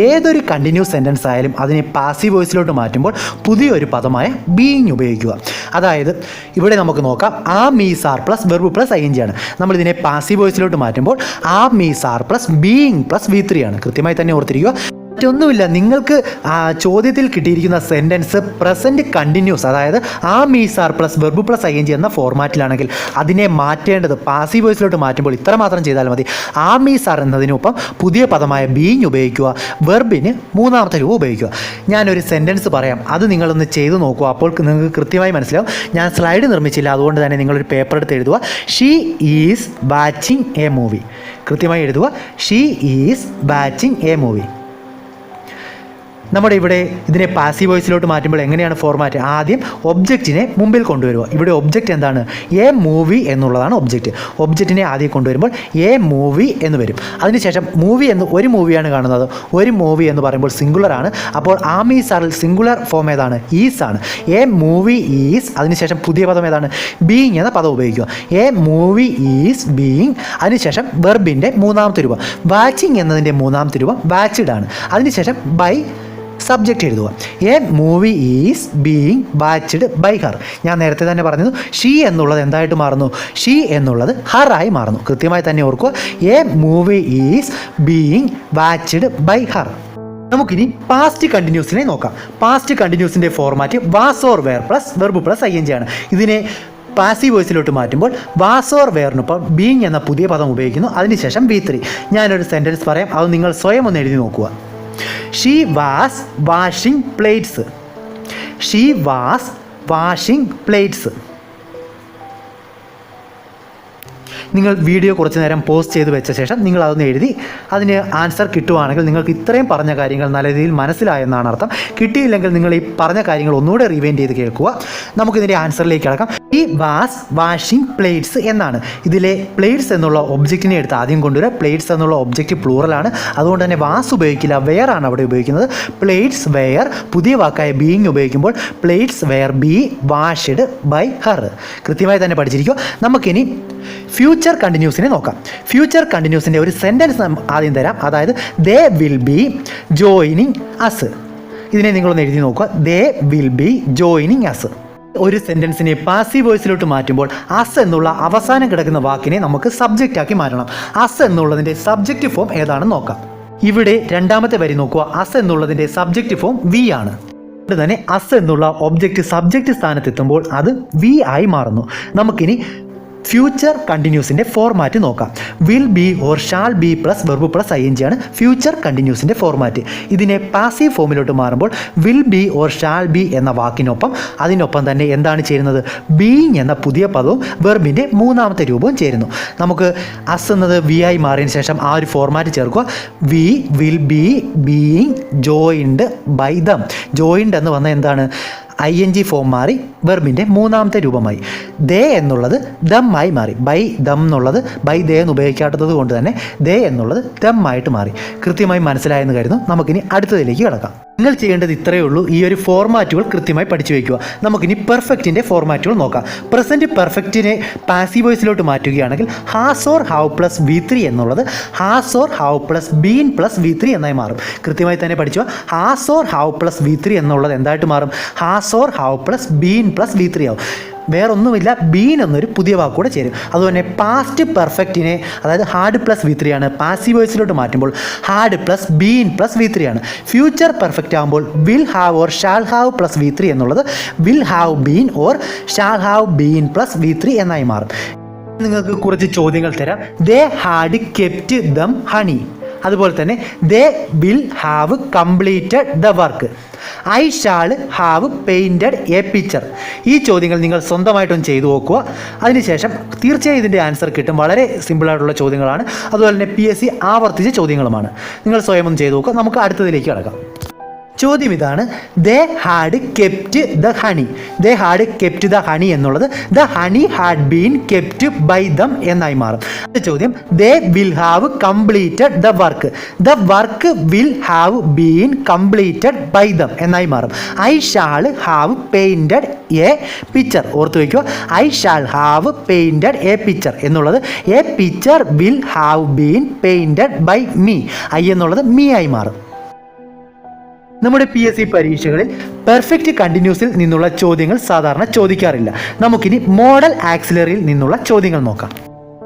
ഏതൊരു കണ്ടിന്യൂസ് സെൻറ്റൻസ് ആയാലും അതിനെ പാസീവ് വോയിസിലോട്ട് മാറ്റുമ്പോൾ പുതിയൊരു പദമായ ബീയിങ് ഉപയോഗിക്കുക. അതായത് ഇവിടെ നമുക്ക് നോക്കാം. Am is are plus verb plus ING ആണ്. നമ്മളിതിനെ പാസീവ് വോയിസിലോട്ട് മാറ്റുമ്പോൾ am is are plus being plus V3 ആണ്. കൃത്യമായി തന്നെ ഓർത്തിരിക്കുക. മറ്റൊന്നുമില്ല, നിങ്ങൾക്ക് ചോദ്യത്തിൽ കിട്ടിയിരിക്കുന്ന സെൻറ്റൻസ് പ്രസൻറ്റ് കണ്ടിന്യൂസ്, അതായത് am is are plus verb plus I N G എന്ന ഫോർമാറ്റിലാണെങ്കിൽ അതിനെ മാറ്റേണ്ടത് പാസീവ് വോയിസിലോട്ട് മാറ്റുമ്പോൾ ഇത്ര മാത്രം ചെയ്താൽ മതി. ആം ഈസ് ആർ എന്നതിനൊപ്പം പുതിയ പദമായ ബീയിങ് ഉപയോഗിക്കുക, വെർബിന് മൂന്നാമത്തെ രൂപം ഉപയോഗിക്കുക. ഞാനൊരു സെൻറ്റൻസ് പറയാം, അത് നിങ്ങളൊന്ന് ചെയ്തു നോക്കുക. അപ്പോൾ നിങ്ങൾക്ക് കൃത്യമായി മനസ്സിലാവും. ഞാൻ സ്ലൈഡ് നിർമ്മിച്ചില്ല, അതുകൊണ്ട് തന്നെ നിങ്ങളൊരു പേപ്പർ എടുത്ത് എഴുതുക. She is watching A movie. കൃത്യമായി എഴുതുക. She is watching A movie. നമ്മുടെ ഇവിടെ ഇതിനെ പാസീവ് വോയിസിലോട്ട് മാറ്റുമ്പോൾ എങ്ങനെയാണ് ഫോർമാറ്റ്? ആദ്യം ഒബ്ജക്റ്റിനെ മുമ്പിൽ കൊണ്ടുവരിക. ഇവിടെ ഒബ്ജക്റ്റ് എന്താണ്? എ മൂവി എന്നുള്ളതാണ് ഒബ്ജക്റ്റ്. ഒബ്ജക്റ്റിനെ ആദ്യം കൊണ്ടുവരുമ്പോൾ എ മൂവി എന്ന് വരും. അതിനുശേഷം മൂവി എന്ന് ഒരു മൂവിയാണ് കാണുന്നത്. ഒരു മൂവി എന്ന് പറയുമ്പോൾ സിംഗുലർ ആണ്. അപ്പോൾ ആം ഈസ് ആറിൽ സിംഗുലർ ഫോം ഏതാണ്? ഈസ് ആണ്. A movie is. അതിനുശേഷം പുതിയ പദം ഏതാണ്? ബീയിങ് എന്ന പദം ഉപയോഗിക്കുക. A movie is being. അതിനുശേഷം വെർബിൻ്റെ മൂന്നാമത്തെ രൂപം. വാച്ചിങ് എന്നതിൻ്റെ മൂന്നാമത്തെ രൂപം വാച്ച്ഡ് ആണ്. അതിനുശേഷം ബൈ സബ്ജക്റ്റ് എഴുതുക. A movie is being watched by her. ഞാൻ നേരത്തെ തന്നെ പറഞ്ഞത് ഷീ എന്നുള്ളത് എന്തായിട്ട് മാറുന്നു? ഷീ എന്നുള്ളത് ഹറായി മാറുന്നു. കൃത്യമായി തന്നെ ഓർക്കുക. A movie is being watched by her. നമുക്കിനി പാസ്റ്റ് കണ്ടിന്യൂസിനെ നോക്കാം. പാസ്റ്റ് കണ്ടിന്യൂസിൻ്റെ format was or were plus verb plus I N G ആണ്. ഇതിനെ പാസീവ് വോയിസിലോട്ട് മാറ്റുമ്പോൾ വാസ് ഓർ വെയറിനൊപ്പം ബീയിങ് എന്ന പുതിയ പദം ഉപയോഗിക്കുന്നു. അതിനുശേഷം V3. ഞാനൊരു സെൻറ്റൻസ് പറയാം, അത് നിങ്ങൾ സ്വയം ഒന്ന് എഴുതി നോക്കുക. She was washing plates. She was washing plates. നിങ്ങൾ വീഡിയോ കുറച്ച് നേരം പോസ്റ്റ് ചെയ്ത് വെച്ച ശേഷം നിങ്ങൾ അതൊന്ന് എഴുതി അതിന് ആൻസർ കിട്ടുവാണെങ്കിൽ നിങ്ങൾക്ക് ഇത്രയും പറഞ്ഞ കാര്യങ്ങൾ നല്ല രീതിയിൽ മനസ്സിലായെന്നാണ് അർത്ഥം. കിട്ടിയില്ലെങ്കിൽ നിങ്ങൾ ഈ പറഞ്ഞ കാര്യങ്ങൾ ഒന്നുകൂടെ റിവൈൻഡ് ചെയ്ത് കേൾക്കുക. നമുക്കിതിൻ്റെ ആൻസറിലേക്ക് കിടക്കാം. ഈ വാസ് വാഷിംഗ് പ്ലേറ്റ്സ് എന്നാണ്. ഇതിലെ പ്ലേറ്റ്സ് എന്നുള്ള ഒബ്ജക്റ്റിനെ എടുത്ത് ആദ്യം കൊണ്ടുവരിക. പ്ലേറ്റ്സ് എന്നുള്ള ഒബ്ജക്റ്റ് പ്ലൂറലാണ്, അതുകൊണ്ട് തന്നെ വാസ് ഉപയോഗിക്കില്ല, വെയർ ആണ് അവിടെ ഉപയോഗിക്കുന്നത്. Plates were. പുതിയ വാക്കായ ബീയിങ് ഉപയോഗിക്കുമ്പോൾ plates were be washed by her. കൃത്യമായി തന്നെ പഠിച്ചിരിക്കുക. നമുക്കിനി ഫ്യൂച്ചർ കണ്ടിന്യൂസിനെ നോക്കാം. ഫ്യൂച്ചർ കണ്ടിന്യൂസിൻ്റെ ഒരു സെൻറ്റൻസ് ആദ്യം തരാം. അതായത് they will be joining us. ഇതിനെ നിങ്ങളൊന്ന് എഴുതി നോക്കുക. They will be joining us. ഒരു സെൻറ്റൻസിനെ പാസീവ് വോയിസിലോട്ട് മാറ്റുമ്പോൾ അസ് എന്നുള്ള അവസാനം കിടക്കുന്ന വാക്കിനെ നമുക്ക് സബ്ജക്റ്റ് ആക്കി മാറ്റണം. അസ് എന്നുള്ളതിൻ്റെ സബ്ജക്റ്റ് ഫോം ഏതാണെന്ന് നോക്കാം. ഇവിടെ രണ്ടാമത്തെ വരി നോക്കുക. അസ് എന്നുള്ളതിൻ്റെ സബ്ജക്റ്റ് ഫോം വി ആണ്. അതുകൊണ്ട് തന്നെ അസ് എന്നുള്ള ഒബ്ജക്റ്റ് സബ്ജക്റ്റ് സ്ഥാനത്തെത്തുമ്പോൾ അത് വി ആയി മാറുന്നു. നമുക്കിനി ഫ്യൂച്ചർ കണ്ടിന്യൂസിൻ്റെ ഫോർമാറ്റ് നോക്കാം. Will be or shall be plus verb plus I N G ആണ് ഫ്യൂച്ചർ കണ്ടിന്യൂസിൻ്റെ ഫോർമാറ്റ്. ഇതിനെ പാസീവ് ഫോമിലോട്ട് മാറുമ്പോൾ will be or shall B എന്ന വാക്കിനൊപ്പം അതിനൊപ്പം തന്നെ എന്താണ് ചേരുന്നത്? ബീയിങ് എന്ന പുതിയ പദവും വെർബിൻ്റെ മൂന്നാമത്തെ രൂപവും ചേരുന്നു. നമുക്ക് അസ് എന്നത് വി ആയി മാറിയതിന് ശേഷം ആ ഒരു ഫോർമാറ്റ് ചേർക്കുക. We will be being joined by them. Joined എന്ന് വന്നാൽ എന്താണ്? ഐ എൻ ജി ഫോം മാറി വെർബിൻ്റെ മൂന്നാമത്തെ രൂപമായി. ദേ എന്നുള്ളത് ദം ആയി മാറി. ബൈ ദം എന്നുള്ളത് ബൈ ദേ എന്ന് ഉപയോഗിക്കാത്തത് കൊണ്ട് തന്നെ ദേ എന്നുള്ളത് ദം ആയിട്ട് മാറി. കൃത്യമായി മനസ്സിലായെന്ന് കരുതുന്നു. നമുക്കിനി അടുത്തതിലേക്ക് കിടക്കാം. നിങ്ങൾ ചെയ്യേണ്ടത് ഇത്രയേ ഉള്ളൂ. ഈ ഒരു ഫോർമാറ്റുകൾ കൃത്യമായി പഠിച്ചു വയ്ക്കുക. നമുക്കിനി പെർഫെക്റ്റിൻ്റെ ഫോർമാറ്റുകൾ നോക്കാം. പ്രസൻറ്റ് പെർഫെക്റ്റിനെ പാസീവ് വോയിസിലോട്ട് മാറ്റുകയാണെങ്കിൽ has or have plus V3 എന്നുള്ളത് has or have plus been plus V3 എന്നായി മാറും. കൃത്യമായി തന്നെ പഠിച്ചു. Has or have plus V3 എന്നുള്ളത് എന്തായിട്ട് മാറും? Has or have plus been plus V3 ആവും. വേറൊന്നുമില്ല, ബീൻ എന്നൊരു പുതിയ വാക്കുകൂടെ ചേരും. അതുപോലെ പാസ്റ്റ് പെർഫെക്റ്റിനെ, അതായത് ഹാഡ് പ്ലസ് V3 ആണ്, പാസീവ് വോയിസിലോട്ട് മാറ്റുമ്പോൾ had plus been plus V3 ആണ്. ഫ്യൂച്ചർ പെർഫെക്റ്റ് ആകുമ്പോൾ will have or shall have plus V3 എന്നുള്ളത് will have been or shall have been plus V3 എന്നായി മാറും. നിങ്ങൾക്ക് കുറച്ച് ചോദ്യങ്ങൾ തരാം. ദേ ഹാഡ് കെപ്റ്റ് ദം ഹണി. അതുപോലെ തന്നെ ദേ will have completed the work. I shall have painted a picture. ഈ ചോദ്യങ്ങൾ നിങ്ങൾ സ്വന്തമായിട്ടൊന്ന് ചെയ്തു നോക്കുക. അതിനുശേഷം തീർച്ചയായും ഇതിൻ്റെ ആൻസർ കിട്ടും. വളരെ സിമ്പിളായിട്ടുള്ള ചോദ്യങ്ങളാണ്. അതുപോലെ തന്നെ PSC ആവർത്തിച്ച ചോദ്യങ്ങളുമാണ്. നിങ്ങൾ സ്വയം ഒന്ന് ചെയ്തു നോക്കുക. നമുക്ക് അടുത്തതിലേക്ക് കടക്കാം. ചോദ്യം ഇതാണ്. They had kept the honey. They had kept the honey എന്നുള്ളത് the honey had been kept by them എന്നായി മാറും. അടുത്ത ചോദ്യം. They will have completed the work. The work will have been completed by them എന്നായി മാറും. I shall have painted a picture. ഓർത്ത് വയ്ക്കുക. I shall have painted a picture എന്നുള്ളത് a picture will have been painted by me. I എന്നുള്ളത് me ആയി മാറും. നമ്മുടെ PSC പരീക്ഷകളിൽ പെർഫെക്റ്റ് കണ്ടിന്യൂസിൽ നിന്നുള്ള ചോദ്യങ്ങൾ സാധാരണ ചോദിക്കാറില്ല. നമുക്കിനി മോഡൽ ആക്സിലറിയിൽ നിന്നുള്ള ചോദ്യങ്ങൾ നോക്കാം.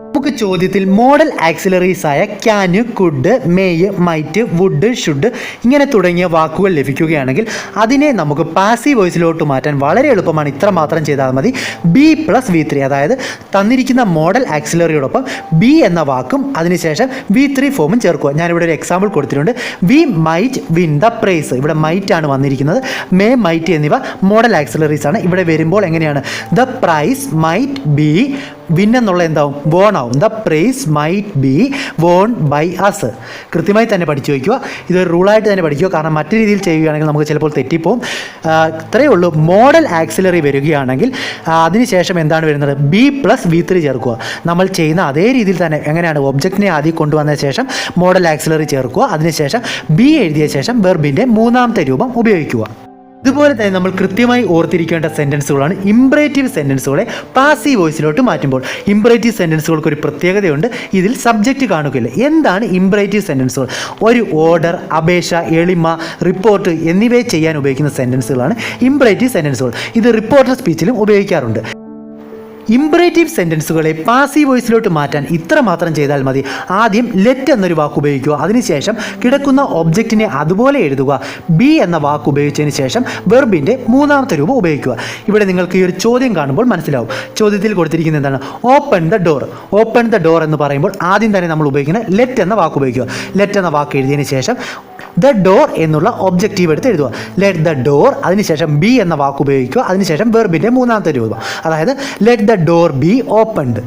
നമുക്ക് ചോദ്യത്തിൽ മോഡൽ ആക്സിലറീസ് ആയ can, could, may, might, would, should ഇങ്ങനെ തുടങ്ങിയ വാക്കുകൾ ലഭിക്കുകയാണെങ്കിൽ അതിനെ നമുക്ക് പാസീവ് വോയിസിലോട്ട് മാറ്റാൻ വളരെ എളുപ്പമാണ്. ഇത്ര മാത്രം ചെയ്താൽ മതി. B+V3, അതായത് തന്നിരിക്കുന്ന മോഡൽ ആക്സിലറിയോടൊപ്പം ബി എന്ന വാക്കും അതിനുശേഷം V3 ഫോമും ചേർക്കുക. ഞാനിവിടെ ഒരു എക്സാമ്പിൾ കൊടുത്തിട്ടുണ്ട്. We might win the prize. ഇവിടെ മൈറ്റ് ആണ് വന്നിരിക്കുന്നത്. മേ, മൈറ്റ് എന്നിവ മോഡൽ ആക്സിലറീസ് ആണ്. ഇവിടെ വരുമ്പോൾ എങ്ങനെയാണ്? The prize might be, win എന്നുള്ള എന്താവും? വോൺ ആവും. The prize might be won by us. കൃത്യമായി തന്നെ പഠിച്ചു വയ്ക്കുക. ഇതൊരു റൂളായിട്ട് തന്നെ പഠിക്കുക. കാരണം മറ്റു രീതിയിൽ ചെയ്യുകയാണെങ്കിൽ നമുക്ക് ചിലപ്പോൾ തെറ്റിപ്പോവും. ഇത്രയേ ഉള്ളൂ. മോഡൽ ആക്സിലറി വരികയാണെങ്കിൽ അതിനുശേഷം എന്താണ് വരുന്നത്? B+V3 ചേർക്കുക. നമ്മൾ ചെയ്യുന്ന അതേ രീതിയിൽ തന്നെ എങ്ങനെയാണ്? ഒബ്ജക്റ്റിനെ ആദ്യം കൊണ്ടുവന്ന ശേഷം മോഡൽ ആക്സിലറി ചേർക്കുക. അതിനുശേഷം ബി എഴുതിയ ശേഷം വെർബിൻ്റെ മൂന്നാമത്തെ രൂപം ഉപയോഗിക്കുക. ഇതുപോലെ തന്നെ നമ്മൾ കൃത്യമായി ഓർത്തിരിക്കേണ്ട സെൻറ്റൻസുകളാണ് ഇംപറേറ്റീവ് സെൻറ്റൻസുകളെ പാസീവ് വോയിസിലോട്ട് മാറ്റുമ്പോൾ. ഇംപറേറ്റീവ് സെൻറ്റൻസുകൾക്ക് ഒരു പ്രത്യേകതയുണ്ട്. ഇതിൽ സബ്ജക്റ്റ് കാണുകയില്ല. എന്താണ് ഇംപറേറ്റീവ് സെൻറ്റൻസുകൾ? ഒരു ഓർഡർ, അപേക്ഷ, എളിമ, റിപ്പോർട്ട് എന്നിവയെ ചെയ്യാൻ ഉപയോഗിക്കുന്ന സെൻറ്റൻസുകളാണ് ഇംപറേറ്റീവ് സെൻറ്റൻസുകൾ. ഇത് റിപ്പോർട്ടർ സ്പീച്ചിലും ഉപയോഗിക്കാറുണ്ട്. ഇംപറേറ്റീവ് സെൻറ്റൻസുകളെ പാസീവ് വോയിസിലോട്ട് മാറ്റാൻ ഇത്ര മാത്രം ചെയ്താൽ മതി. ആദ്യം ലെറ്റ് എന്നൊരു വാക്ക് ഉപയോഗിക്കുക. അതിനുശേഷം കിടക്കുന്ന ഒബ്ജക്റ്റിനെ അതുപോലെ എഴുതുക. ബി എന്ന വാക്ക് ഉപയോഗിച്ചതിന് ശേഷം വെർബിൻ്റെ മൂന്നാമത്തെ രൂപം ഉപയോഗിക്കുക. ഇവിടെ നിങ്ങൾക്ക് ഈ ഒരു ചോദ്യം കാണുമ്പോൾ മനസ്സിലാവും. ചോദ്യത്തിൽ കൊടുത്തിരിക്കുന്നത് എന്താണ്? Open the door. Open the door എന്ന് പറയുമ്പോൾ ആദ്യം തന്നെ നമ്മൾ ഉപയോഗിക്കുന്ന ലെറ്റ് എന്ന വാക്ക് ഉപയോഗിക്കുക. ലെറ്റ് എന്ന വാക്ക് എഴുതിയതിന് ശേഷം ദ ഡോർ എന്നുള്ള ഒബ്ജക്റ്റീവ് എടുത്ത് എഴുതുക. ലെറ്റ് ദ ഡോർ, അതിനുശേഷം ബി എന്ന വാക്ക് ഉപയോഗിക്കുക. അതിനുശേഷം വെർബിൻ്റെ മൂന്നാമത്തെ രൂപം, അതായത് let the door B opened.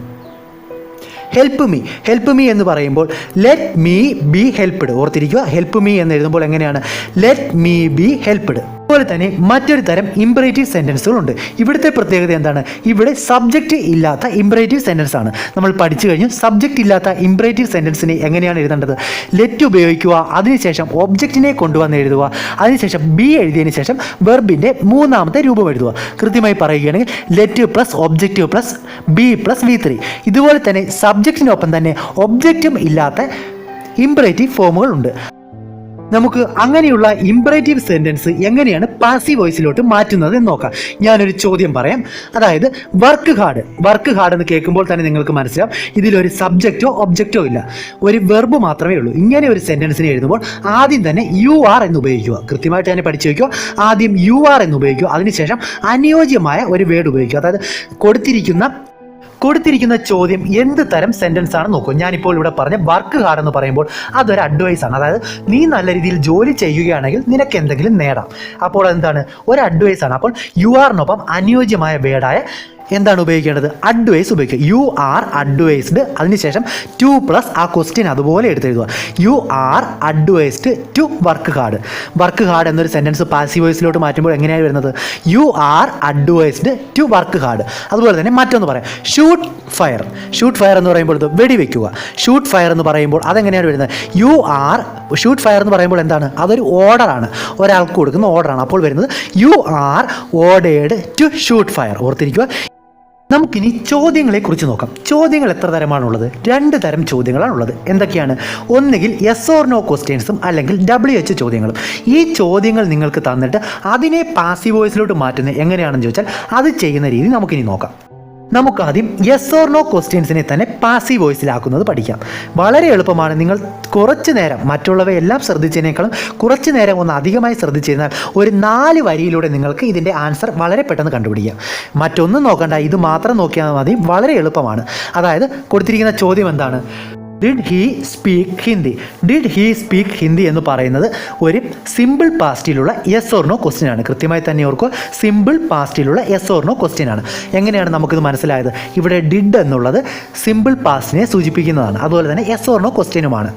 Help me. Help me എന്ന് പറയുമ്പോൾ ലെറ്റ് മീ ബി ഹെൽപ്ഡ്. ഓർത്തിരിക്കുക, ഹെൽപ്പ് മീ എന്ന് എഴുതുമ്പോൾ എങ്ങനെയാണ്? Let me be helped. അതുപോലെ തന്നെ മറ്റൊരു തരം ഇംപറേറ്റീവ് സെൻറ്റൻസുകളുണ്ട്. ഇവിടുത്തെ പ്രത്യേകത എന്താണ്? ഇവിടെ സബ്ജക്റ്റ് ഇല്ലാത്ത ഇംപറേറ്റീവ് സെൻറ്റൻസ് ആണ്. നമ്മൾ പഠിച്ചു കഴിഞ്ഞു. സബ്ജക്റ്റ് ഇല്ലാത്ത ഇംപറേറ്റീവ് സെൻറ്റൻസിനെ എങ്ങനെയാണ് എഴുതേണ്ടത്? ലെറ്റ് ഉപയോഗിക്കുക. അതിനുശേഷം ഒബ്ജക്റ്റിനെ കൊണ്ടുവന്ന് എഴുതുക. അതിനുശേഷം ബി എഴുതിയതിന് ശേഷം വെർബിൻ്റെ മൂന്നാമത്തെ രൂപം എഴുതുക. കൃത്യമായി പറയുകയാണെങ്കിൽ let plus objective plus B+V3. ഇതുപോലെ തന്നെ സബ്ജക്റ്റിനൊപ്പം തന്നെ ഒബ്ജക്റ്റും ഇല്ലാത്ത ഇംപറേറ്റീവ് ഫോമുകളുണ്ട്. നമുക്ക് അങ്ങനെയുള്ള ഇംപറേറ്റീവ് സെൻറ്റൻസ് എങ്ങനെയാണ് പാസീവ് വോയിസിലോട്ട് മാറ്റുന്നത് എന്ന് നോക്കാം. ഞാനൊരു ചോദ്യം പറയാം. അതായത് വർക്ക് ഹാർഡ്. വർക്ക് ഹാർഡ് എന്ന് കേൾക്കുമ്പോൾ തന്നെ നിങ്ങൾക്ക് മനസ്സിലാവും ഇതിലൊരു സബ്ജക്റ്റോ ഒബ്ജക്റ്റോ ഇല്ല, ഒരു വെർബ് മാത്രമേ ഉള്ളൂ. ഇങ്ങനെ ഒരു സെൻറ്റൻസിനെ എഴുതുമ്പോൾ ആദ്യം തന്നെ UR എന്ന് ഉപയോഗിക്കുക. കൃത്യമായിട്ട് തന്നെ പഠിച്ചു വയ്ക്കുക. ആദ്യം UR എന്ന് ഉപയോഗിക്കുക. അതിനുശേഷം അനുയോജ്യമായ ഒരു വേർഡ് ഉപയോഗിക്കുക. അതായത് കൊടുത്തിരിക്കുന്ന ചോദ്യം എന്ത് തരം സെൻറ്റൻസ് ആണ് നോക്കൂ. ഞാനിപ്പോൾ ഇവിടെ പറഞ്ഞ വർക്ക് ഹാർഡ് എന്ന് പറയുമ്പോൾ അതൊരു അഡ്വൈസ് ആണ്. അതായത് നീ നല്ല രീതിയിൽ ജോലി ചെയ്യുകയാണെങ്കിൽ നിനക്ക് എന്തെങ്കിലും നേടാം. അപ്പോൾ എന്താണ്? ഒരു അഡ്വൈസ് ആണ്. അപ്പോൾ UR-നൊപ്പം അനുയോജ്യമായ വേർഡായ എന്താണ് ഉപയോഗിക്കേണ്ടത്? അഡ്വൈസ് ഉപയോഗിക്കുക. UR advised. അതിനുശേഷം ടു പ്ലസ് ആ ക്വസ്റ്റ്യൻ അതുപോലെ എടുത്തെഴുതുക. UR advised to work hard. Work hard എന്നൊരു സെൻറ്റൻസ് പാസീവ് വോയിസിലോട്ട് മാറ്റുമ്പോൾ എങ്ങനെയാണ് വരുന്നത്? UR advised to work hard. അതുപോലെ തന്നെ മറ്റൊന്ന് പറയാം, ഷൂട്ട് ഫയർ. ഷൂട്ട് ഫയർ എന്ന് പറയുമ്പോൾ വെടിവെക്കുക. ഷൂട്ട് ഫയർ എന്ന് പറയുമ്പോൾ അതെങ്ങനെയാണ് വരുന്നത്? UR ഷൂട്ട് ഫയർ എന്ന് പറയുമ്പോൾ എന്താണ്? അതൊരു ഓർഡറാണ്, ഒരാൾക്ക് കൊടുക്കുന്ന ഓർഡറാണ്. അപ്പോൾ വരുന്നത് UR ordered to shoot fire. ഓർത്തിരിക്കുക. നമുക്കിനി ചോദ്യങ്ങളെക്കുറിച്ച് നോക്കാം. ചോദ്യങ്ങൾ എത്ര തരമാണുള്ളത്? 2 തരം ചോദ്യങ്ങളാണുള്ളത്. എന്തൊക്കെയാണ്? ഒന്നുകിൽ യെസ് ഓർ നോ ക്വസ്റ്റ്യൻസും അല്ലെങ്കിൽ WH ചോദ്യങ്ങളും. ഈ ചോദ്യങ്ങൾ നിങ്ങൾക്ക് തന്നിട്ട് അതിനെ പാസീവ് വോയിസിലോട്ട് മാറ്റുന്നത് എങ്ങനെയാണെന്ന് ചോദിച്ചാൽ അത് ചെയ്യുന്ന രീതി നമുക്കിനി നോക്കാം. നമുക്കാദ്യം യെസ് ഓർ നോ ക്വസ്റ്റ്യൻസിനെ തന്നെ പാസീവ് വോയിസിലാക്കുന്നത് പഠിക്കാം. വളരെ എളുപ്പമാണ്. നിങ്ങൾ കുറച്ച് നേരം മറ്റുള്ളവയെല്ലാം ശ്രദ്ധിച്ചതിനേക്കാളും കുറച്ച് നേരം ഒന്ന് അധികമായി ശ്രദ്ധിച്ചിരുന്നാൽ ഒരു 4 വരിയിലൂടെ നിങ്ങൾക്ക് ഇതിൻ്റെ ആൻസർ വളരെ പെട്ടെന്ന് കണ്ടുപിടിക്കാം. മറ്റൊന്നും നോക്കണ്ട, ഇത് മാത്രം നോക്കിയാൽ മതി. വളരെ എളുപ്പമാണ്. അതായത് കൊടുത്തിരിക്കുന്ന ചോദ്യം എന്താണ്? Did he speak Hindi. Did he speak Hindi എന്ന് പറയുന്നത് ഒരു സിമ്പിൾ പാസ്റ്റിലുള്ള യെസ് ഓർ നോ ക്വസ്റ്റ്യൻ ആണ്. കൃത്യമായി തന്നെ ഓർക്കുക, സിമ്പിൾ പാസ്റ്റിലുള്ള യെസ് ഓർ നോ ക്വസ്റ്റ്യൻ ആണ്. എങ്ങനെയാണ് നമുക്കിത് മനസ്സിലായത്? ഇവിടെ ഡിഡ് എന്നുള്ളത് സിമ്പിൾ പാസ്റ്റിനെ സൂചിപ്പിക്കുന്നതാണ്. അതുപോലെ തന്നെ യെസ് ഓർ നോ ക്വസ്റ്റ്യനുമാണ്.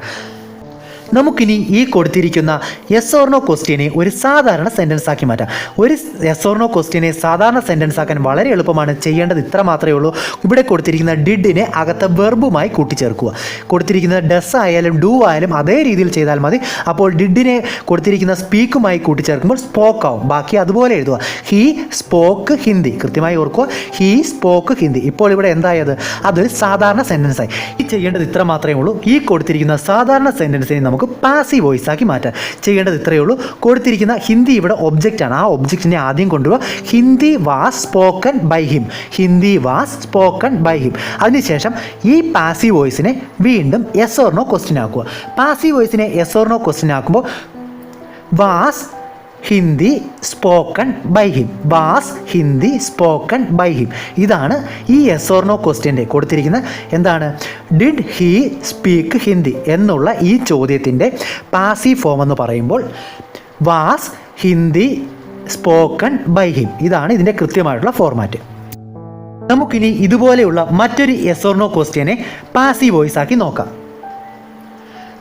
നമുക്കിനി ഈ കൊടുത്തിരിക്കുന്ന യെസ് ഓർ നോ ക്വസ്റ്റ്യനെ ഒരു സാധാരണ സെൻറ്റൻസ് ആക്കി മാറ്റാം. ഒരു യെസ് ഓർ നോ ക്വസ്റ്റ്യനെ സാധാരണ സെൻറ്റൻസ് ആക്കാൻ വളരെ എളുപ്പമാണ്. ചെയ്യേണ്ടത് ഇത്ര മാത്രമേ ഉള്ളൂ. ഇവിടെ കൊടുത്തിരിക്കുന്ന ഡിഡിനെ അകത്തെ വെർബുമായി കൂട്ടിച്ചേർക്കുക. കൊടുത്തിരിക്കുന്ന ഡസ് ആയാലും ഡു ആയാലും അതേ രീതിയിൽ ചെയ്താൽ മതി. അപ്പോൾ ഡിഡിനെ കൊടുത്തിരിക്കുന്ന സ്പീക്കുമായി കൂട്ടിച്ചേർക്കുമ്പോൾ സ്പോക്ക് ആവും. ബാക്കി അതുപോലെ എഴുതുക. He spoke Hindi. കൃത്യമായി ഓർക്കുക, ഹി സ്പോക്ക് ഹിന്ദി. ഇപ്പോൾ ഇവിടെ എന്തായത്? അതൊരു സാധാരണ സെൻറ്റൻസായി. ഈ ചെയ്യേണ്ടത് ഇത്ര മാത്രമേ ഉള്ളൂ. ഈ കൊടുത്തിരിക്കുന്ന സാധാരണ സെൻറ്റൻസിനെ നമുക്ക് നമുക്ക് പാസീവ് വോയിസ് ആക്കി മാറ്റാം. ചെയ്യേണ്ടത് ഇത്രയേ ഉള്ളൂ. കൊടുത്തിരിക്കുന്ന ഹിന്ദി ഇവിടെ ഒബ്ജക്റ്റാണ്. ആ ഒബ്ജക്റ്റിനെ ആദ്യം കൊണ്ടുപോകുക. Hindi was spoken by him. Hindi was spoken by him. അതിനുശേഷം ഈ പാസീവ് വോയിസിനെ വീണ്ടും യെസ് ഓർ നോ ക്വസ്റ്റ്യൻ ആക്കുക. പാസീവ് വോയിസിനെ യെസ് ഓർ നോ ക്വസ്റ്റ്യൻ ആക്കുമ്പോൾ was Hindi spoken by him. Was Hindi spoken by him. ഇതാണ് ഈ യെസ് ഓർ നോ ക്വസ്റ്റ്യൻ്റെ കൊടുത്തിരിക്കുന്ന എന്താണ്, ഡിഡ് ഹീ സ്പീക്ക് ഹിന്ദി എന്നുള്ള ഈ ചോദ്യത്തിൻ്റെ പാസീവ് ഫോം എന്ന് പറയുമ്പോൾ was Hindi spoken by him. ഇതാണ് ഇതിൻ്റെ കൃത്യമായിട്ടുള്ള ഫോർമാറ്റ്. നമുക്കിനി ഇതുപോലെയുള്ള മറ്റൊരു യെസ് ഓർ നോ ക്വസ്റ്റ്യനെ പാസീവ് വോയിസ് ആക്കി നോക്കാം.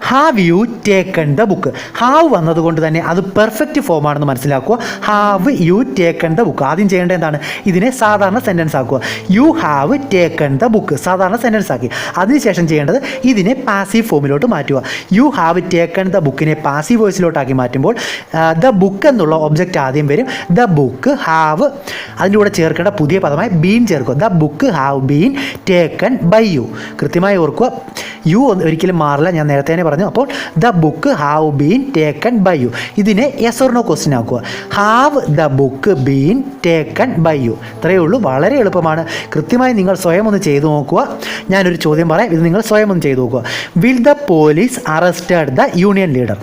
Have you taken the book. Have വന്നതുകൊണ്ട് തന്നെ അത് പെർഫെക്റ്റ് ഫോമാണെന്ന് മനസ്സിലാക്കുക. Have you taken the book. ആദ്യം ചെയ്യേണ്ടത് എന്താണ്, ഇതിനെ സാധാരണ സെൻറ്റൻസ് ആക്കുക. You have taken the book സാധാരണ സെൻറ്റൻസ് ആക്കി. അതിനുശേഷം ചെയ്യേണ്ടത് ഇതിനെ പാസീവ് ഫോമിലോട്ട് മാറ്റുക. യു ഹാവ് ടേക്കൺ ദ ബുക്കിനെ പാസീവ് വോയിസിലോട്ടാക്കി മാറ്റുമ്പോൾ ദ ബുക്ക് എന്നുള്ള ഒബ്ജക്റ്റ് ആദ്യം വരും. ദ ബുക്ക് ഹാവ് അതിൻ്റെ കൂടെ ചേർക്കേണ്ട പുതിയ പദമായി ബീൻ ചേർക്കുക. The book have been taken by you. കൃത്യമായി ഓർക്കുക, യു ഒരിക്കലും മാറില്ല, ഞാൻ നേരത്തെ തന്നെ പറഞ്ഞു. അപ്പോൾ the book have been taken by you. ഇതിനെ യെസ് ഓർ നോ ക്വസ്റ്റ്യൻ ആക്കുക. Have the book been taken by you. ഇത്രയേ ഉള്ളൂ. വളരെ എളുപ്പമാണ്. കൃത്യമായി നിങ്ങൾ സ്വയം ഒന്ന് ചെയ്തു നോക്കുക. ഞാനൊരു ചോദ്യം പറയാം, ഇത് നിങ്ങൾ സ്വയം ഒന്ന് ചെയ്തു നോക്കുക. Will the police arrested the union leader?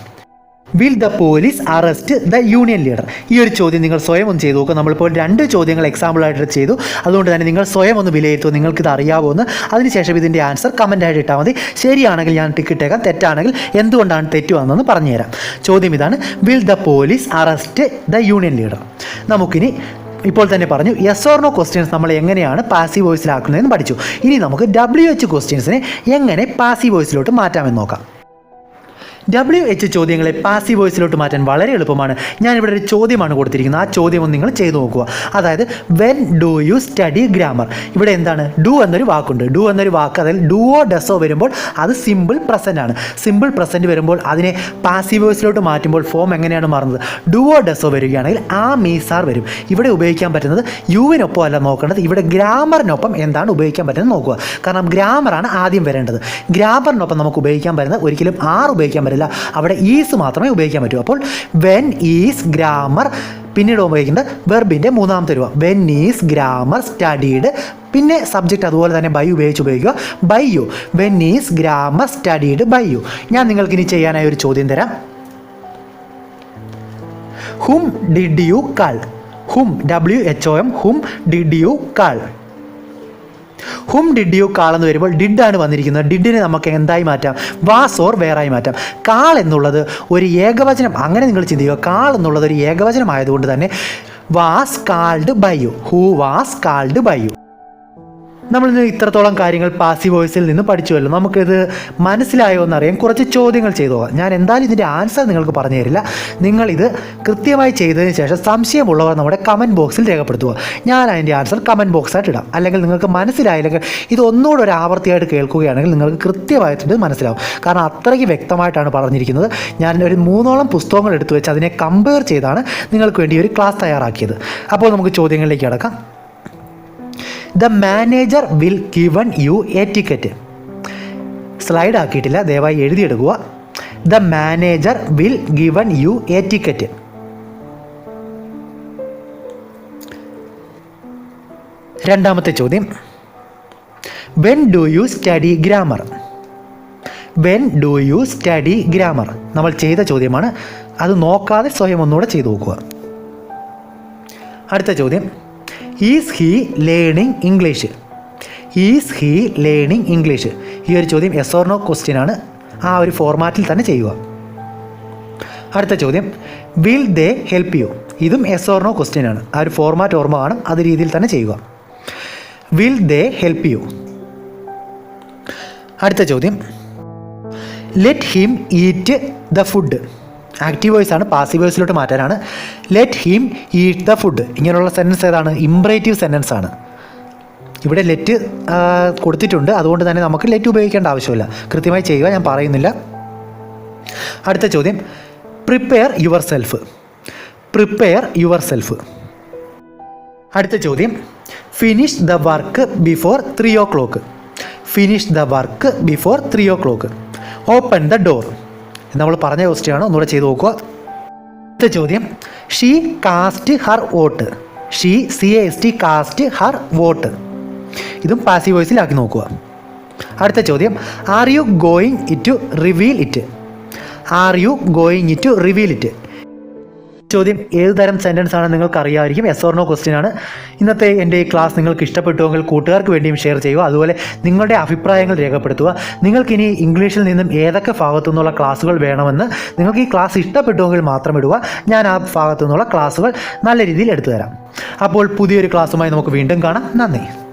Will the police arrest the union leader? ഈ ഒരു ചോദ്യം നിങ്ങൾ സ്വയം ഒന്ന് ചെയ്തു നോക്കുക. നമ്മളിപ്പോൾ 2 ചോദ്യങ്ങൾ എക്സാമ്പിളായിട്ട് ചെയ്തു. അതുകൊണ്ട് തന്നെ നിങ്ങൾ സ്വയം ഒന്ന് വിലയിരുത്തുക, നിങ്ങൾക്കിത് അറിയാവുമെന്ന്. അതിനുശേഷം ഇതിൻ്റെ ആൻസർ കമൻറ്റായിട്ട് ഇട്ടാൽ മതി. ശരിയാണെങ്കിൽ ഞാൻ ടിക്ക് ഇട്ടേക്കാം, തെറ്റാണെങ്കിൽ എന്തുകൊണ്ടാണ് തെറ്റ് വന്നതെന്ന് പറഞ്ഞുതരാം. ചോദ്യം ഇതാണ്, will the police arrest the union leader? നമുക്കിനി ഇപ്പോൾ തന്നെ പറഞ്ഞു യെസ് ഓർ നോ ക്വസ്റ്റ്യൻസ് നമ്മൾ എങ്ങനെയാണ് പാസീവ് വോയിസിലാക്കുന്നതെന്ന് പഠിച്ചു. ഇനി നമുക്ക് WH ക്വസ്റ്റ്യൻസിനെ എങ്ങനെ പാസീവ് വോയിസിലോട്ട് മാറ്റാമെന്ന് നോക്കാം. WH ചോദ്യങ്ങളെ പാസീവ് വോയിസിലോട്ട് മാറ്റാൻ വളരെ എളുപ്പമാണ്. ഞാനിവിടെ ഒരു ചോദ്യമാണ് കൊടുത്തിരിക്കുന്നത്. ആ ചോദ്യം ഒന്ന് നിങ്ങൾ ചെയ്തു നോക്കുക. അതായത് when do you study grammar? ഇവിടെ എന്താണ്, ഡു എന്നൊരു വാക്കുണ്ട്. ഡു എന്നൊരു വാക്ക്, അതായത് ഡുവോ ഡസോ വരുമ്പോൾ അത് സിമ്പിൾ പ്രസൻ്റ് ആണ്. സിമ്പിൾ പ്രസൻറ്റ് വരുമ്പോൾ അതിനെ പാസീവ് വോയിസിലോട്ട് മാറ്റുമ്പോൾ ഫോം എങ്ങനെയാണ് മാറുന്നത്? ഡുവോ ഡസോ വരികയാണെങ്കിൽ ആ മീസാർ വരും. ഇവിടെ ഉപയോഗിക്കാൻ പറ്റുന്നത് യുവിനൊപ്പം അല്ല നോക്കേണ്ടത്, ഇവിടെ ഗ്രാമറിനൊപ്പം എന്താണ് ഉപയോഗിക്കാൻ പറ്റുന്നത് നോക്കുക. കാരണം ഗ്രാമറാണ് ആദ്യം വരേണ്ടത്. ഗ്രാമറിനൊപ്പം നമുക്ക് ഉപയോഗിക്കാൻ പറ്റുന്നത് ഒരിക്കലും ആർ ഉപയോഗിക്കാൻ പറ്റില്ല, അവിടെ ഈസ് മാത്രമേ ഉപയോഗിക്കാൻ പറ്റൂ. അപ്പോൾ വെൻ ഈസ് ഗ്രാമർ, പിന്നീട് ഉപയോഗിക്കേണ്ടത് വെർബിൻ്റെ മൂന്നാമത്തെ രൂപ. വെൻ ഈസ് ഗ്രാമർ സ്റ്റഡീഡ്, പിന്നെ സബ്ജക്റ്റ് അതുപോലെ തന്നെ ബൈ ഉപയോഗിക്കുക. By you. When is grammar studied by you. ഞാൻ നിങ്ങൾക്കിനി ചെയ്യാനായി ഒരു ചോദ്യം തരാം. Whom did you call? Whom, WHOM, whom did you call? Whom did you call എന്ന് വരുമ്പോൾ ഡിഡാണ് വന്നിരിക്കുന്നത്. ഡിഡിനെ നമുക്ക് എന്തായി മാറ്റാം? വാസ് ഓർ വേറായി മാറ്റാം. കാൾ എന്നുള്ളത് ഒരു ഏകവചനം, അങ്ങനെ നിങ്ങൾ ചിന്തിക്കുക. കാൾ എന്നുള്ളത് ഒരു ഏകവചനം ആയതുകൊണ്ട് തന്നെ was called by you. Who was called by you. നമ്മളിന്ന് ഇത്രത്തോളം കാര്യങ്ങൾ പാസീവ് വോയിസിൽ നിന്ന് പഠിച്ചുവല്ലോ. നമുക്കിത് മനസ്സിലായോ എന്നറിയാൻ കുറച്ച് ചോദ്യങ്ങൾ ചെയ്തു പോകാം. ഞാൻ എന്തായാലും ഇതിൻ്റെ ആൻസർ നിങ്ങൾക്ക് പറഞ്ഞു തരില്ല. നിങ്ങളിത് കൃത്യമായി ചെയ്തതിന് ശേഷം സംശയമുള്ളവർ നമ്മുടെ കമൻറ്റ് ബോക്സിൽ രേഖപ്പെടുത്തുക. ഞാൻ അതിൻ്റെ ആൻസർ കമൻറ്റ് ബോക്സായിട്ട് ഇടാം. അല്ലെങ്കിൽ നിങ്ങൾക്ക് മനസ്സിലായില്ലെങ്കിൽ ഇത് ഒന്നുകൂടെ ഒരു ആവർത്തിയായിട്ട് കേൾക്കുകയാണെങ്കിൽ നിങ്ങൾക്ക് കൃത്യമായിട്ട് മനസ്സിലാവും. കാരണം അത്രയ്ക്ക് വ്യക്തമായിട്ടാണ് പറഞ്ഞിരിക്കുന്നത്. ഞാൻ ഒരു 3ഓളം പുസ്തകങ്ങൾ എടുത്തു വെച്ച് അതിനെ കമ്പയർ ചെയ്താണ് നിങ്ങൾക്ക് വേണ്ടി ഒരു ക്ലാസ് തയ്യാറാക്കിയത്. അപ്പോൾ നമുക്ക് ചോദ്യങ്ങളിലേക്ക് കടക്കാം. The manager will given you a ticket. Slide ആക്കിയിട്ടില്ല, ദയവായി എഴുതിയെടുക്കുക. The manager will given you a ticket. രണ്ടാമത്തെ ചോദ്യം, when do you study grammar? When do you study grammar? നമ്മൾ ചെയ്ത ചോദ്യമാണ്, അത് നോക്കാതെ സ്വയം ഒന്നുകൂടെ ചെയ്തു നോക്കുക. അടുത്ത ചോദ്യം, is he learning English? Is he learning English? ഈ ഒരു ചോദ്യം യെസ് ഓർ നോ ക്വസ്റ്റ്യൻ ആണ്. ആ ഒരു ഫോർമാറ്റിൽ തന്നെ ചെയ്യുക. അടുത്ത ചോദ്യം, വിൽ ദേ ഹെൽപ്പ് യു? ഇതും യെസ് ഓർ നോ ക്വസ്റ്റ്യൻ ആണ്. ആ ഒരു ഫോർമാറ്റ് ഓർമ്മ കാണും, അത് രീതിയിൽ തന്നെ ചെയ്യുക. Will they help you? അടുത്ത ചോദ്യം, let him eat the food. Active voice ആണ്, പാസീവ് വോയിസിലോട്ട് മാറ്റാനാണ്. Let him eat the food. ഇങ്ങനെയുള്ള സെൻറ്റൻസ് ഏതാണ്? ഇംപറേറ്റീവ് സെൻറ്റൻസ് ആണ്. ഇവിടെ ലെറ്റ് കൊടുത്തിട്ടുണ്ട്, അതുകൊണ്ട് തന്നെ നമുക്ക് ലെറ്റ് ഉപയോഗിക്കേണ്ട ആവശ്യമില്ല. കൃത്യമായി ചെയ്യുക, ഞാൻ പറയുന്നില്ല. അടുത്ത ചോദ്യം, prepare yourself. Prepare yourself. അടുത്ത ചോദ്യം, finish the work before 3 o'clock. Finish the work before 3 o'clock. Open the door. നമ്മൾ പറഞ്ഞ ക്വസ്റ്റ്യൻ ആണ്, ഒന്നുകൂടെ ചെയ്ത് നോക്കുക. അടുത്ത ചോദ്യം, she cast her vote. She CAST cast her vote. ഇതും പാസീവ് വോയിസിലാക്കി നോക്കുക. അടുത്ത ചോദ്യം, are you going to reveal it. Are you going to reveal it. ചോദ്യം ഏത് തരം സെൻറ്റൻസ് ആണ് നിങ്ങൾക്ക് അറിയാമായിരിക്കും. യെസ് ഓർ നോ ക്വസ്റ്റ്യൻ ആണ്. ഇന്നത്തെ എൻ്റെ ഈ ക്ലാസ് നിങ്ങൾക്ക് ഇഷ്ടപ്പെട്ടുവെങ്കിൽ കൂട്ടുകാർക്ക് വേണ്ടിയും ഷെയർ ചെയ്യുക. അതുപോലെ നിങ്ങളുടെ അഭിപ്രായങ്ങൾ രേഖപ്പെടുത്തുക. നിങ്ങൾക്കിനി ഇംഗ്ലീഷിൽ നിന്നും ഏതൊക്കെ ഭാഗത്തു നിന്നുള്ള ക്ലാസ്സുകൾ വേണമെന്ന് നിങ്ങൾക്ക് ഈ ക്ലാസ് ഇഷ്ടപ്പെട്ടുവെങ്കിൽ മാത്രം ഇടുക. ഞാൻ ആ ഭാഗത്തു നിന്നുള്ള ക്ലാസ്സുകൾ നല്ല രീതിയിൽ എടുത്തു തരാം. അപ്പോൾ പുതിയൊരു ക്ലാസ്സുമായി നമുക്ക് വീണ്ടും കാണാം. നന്ദി.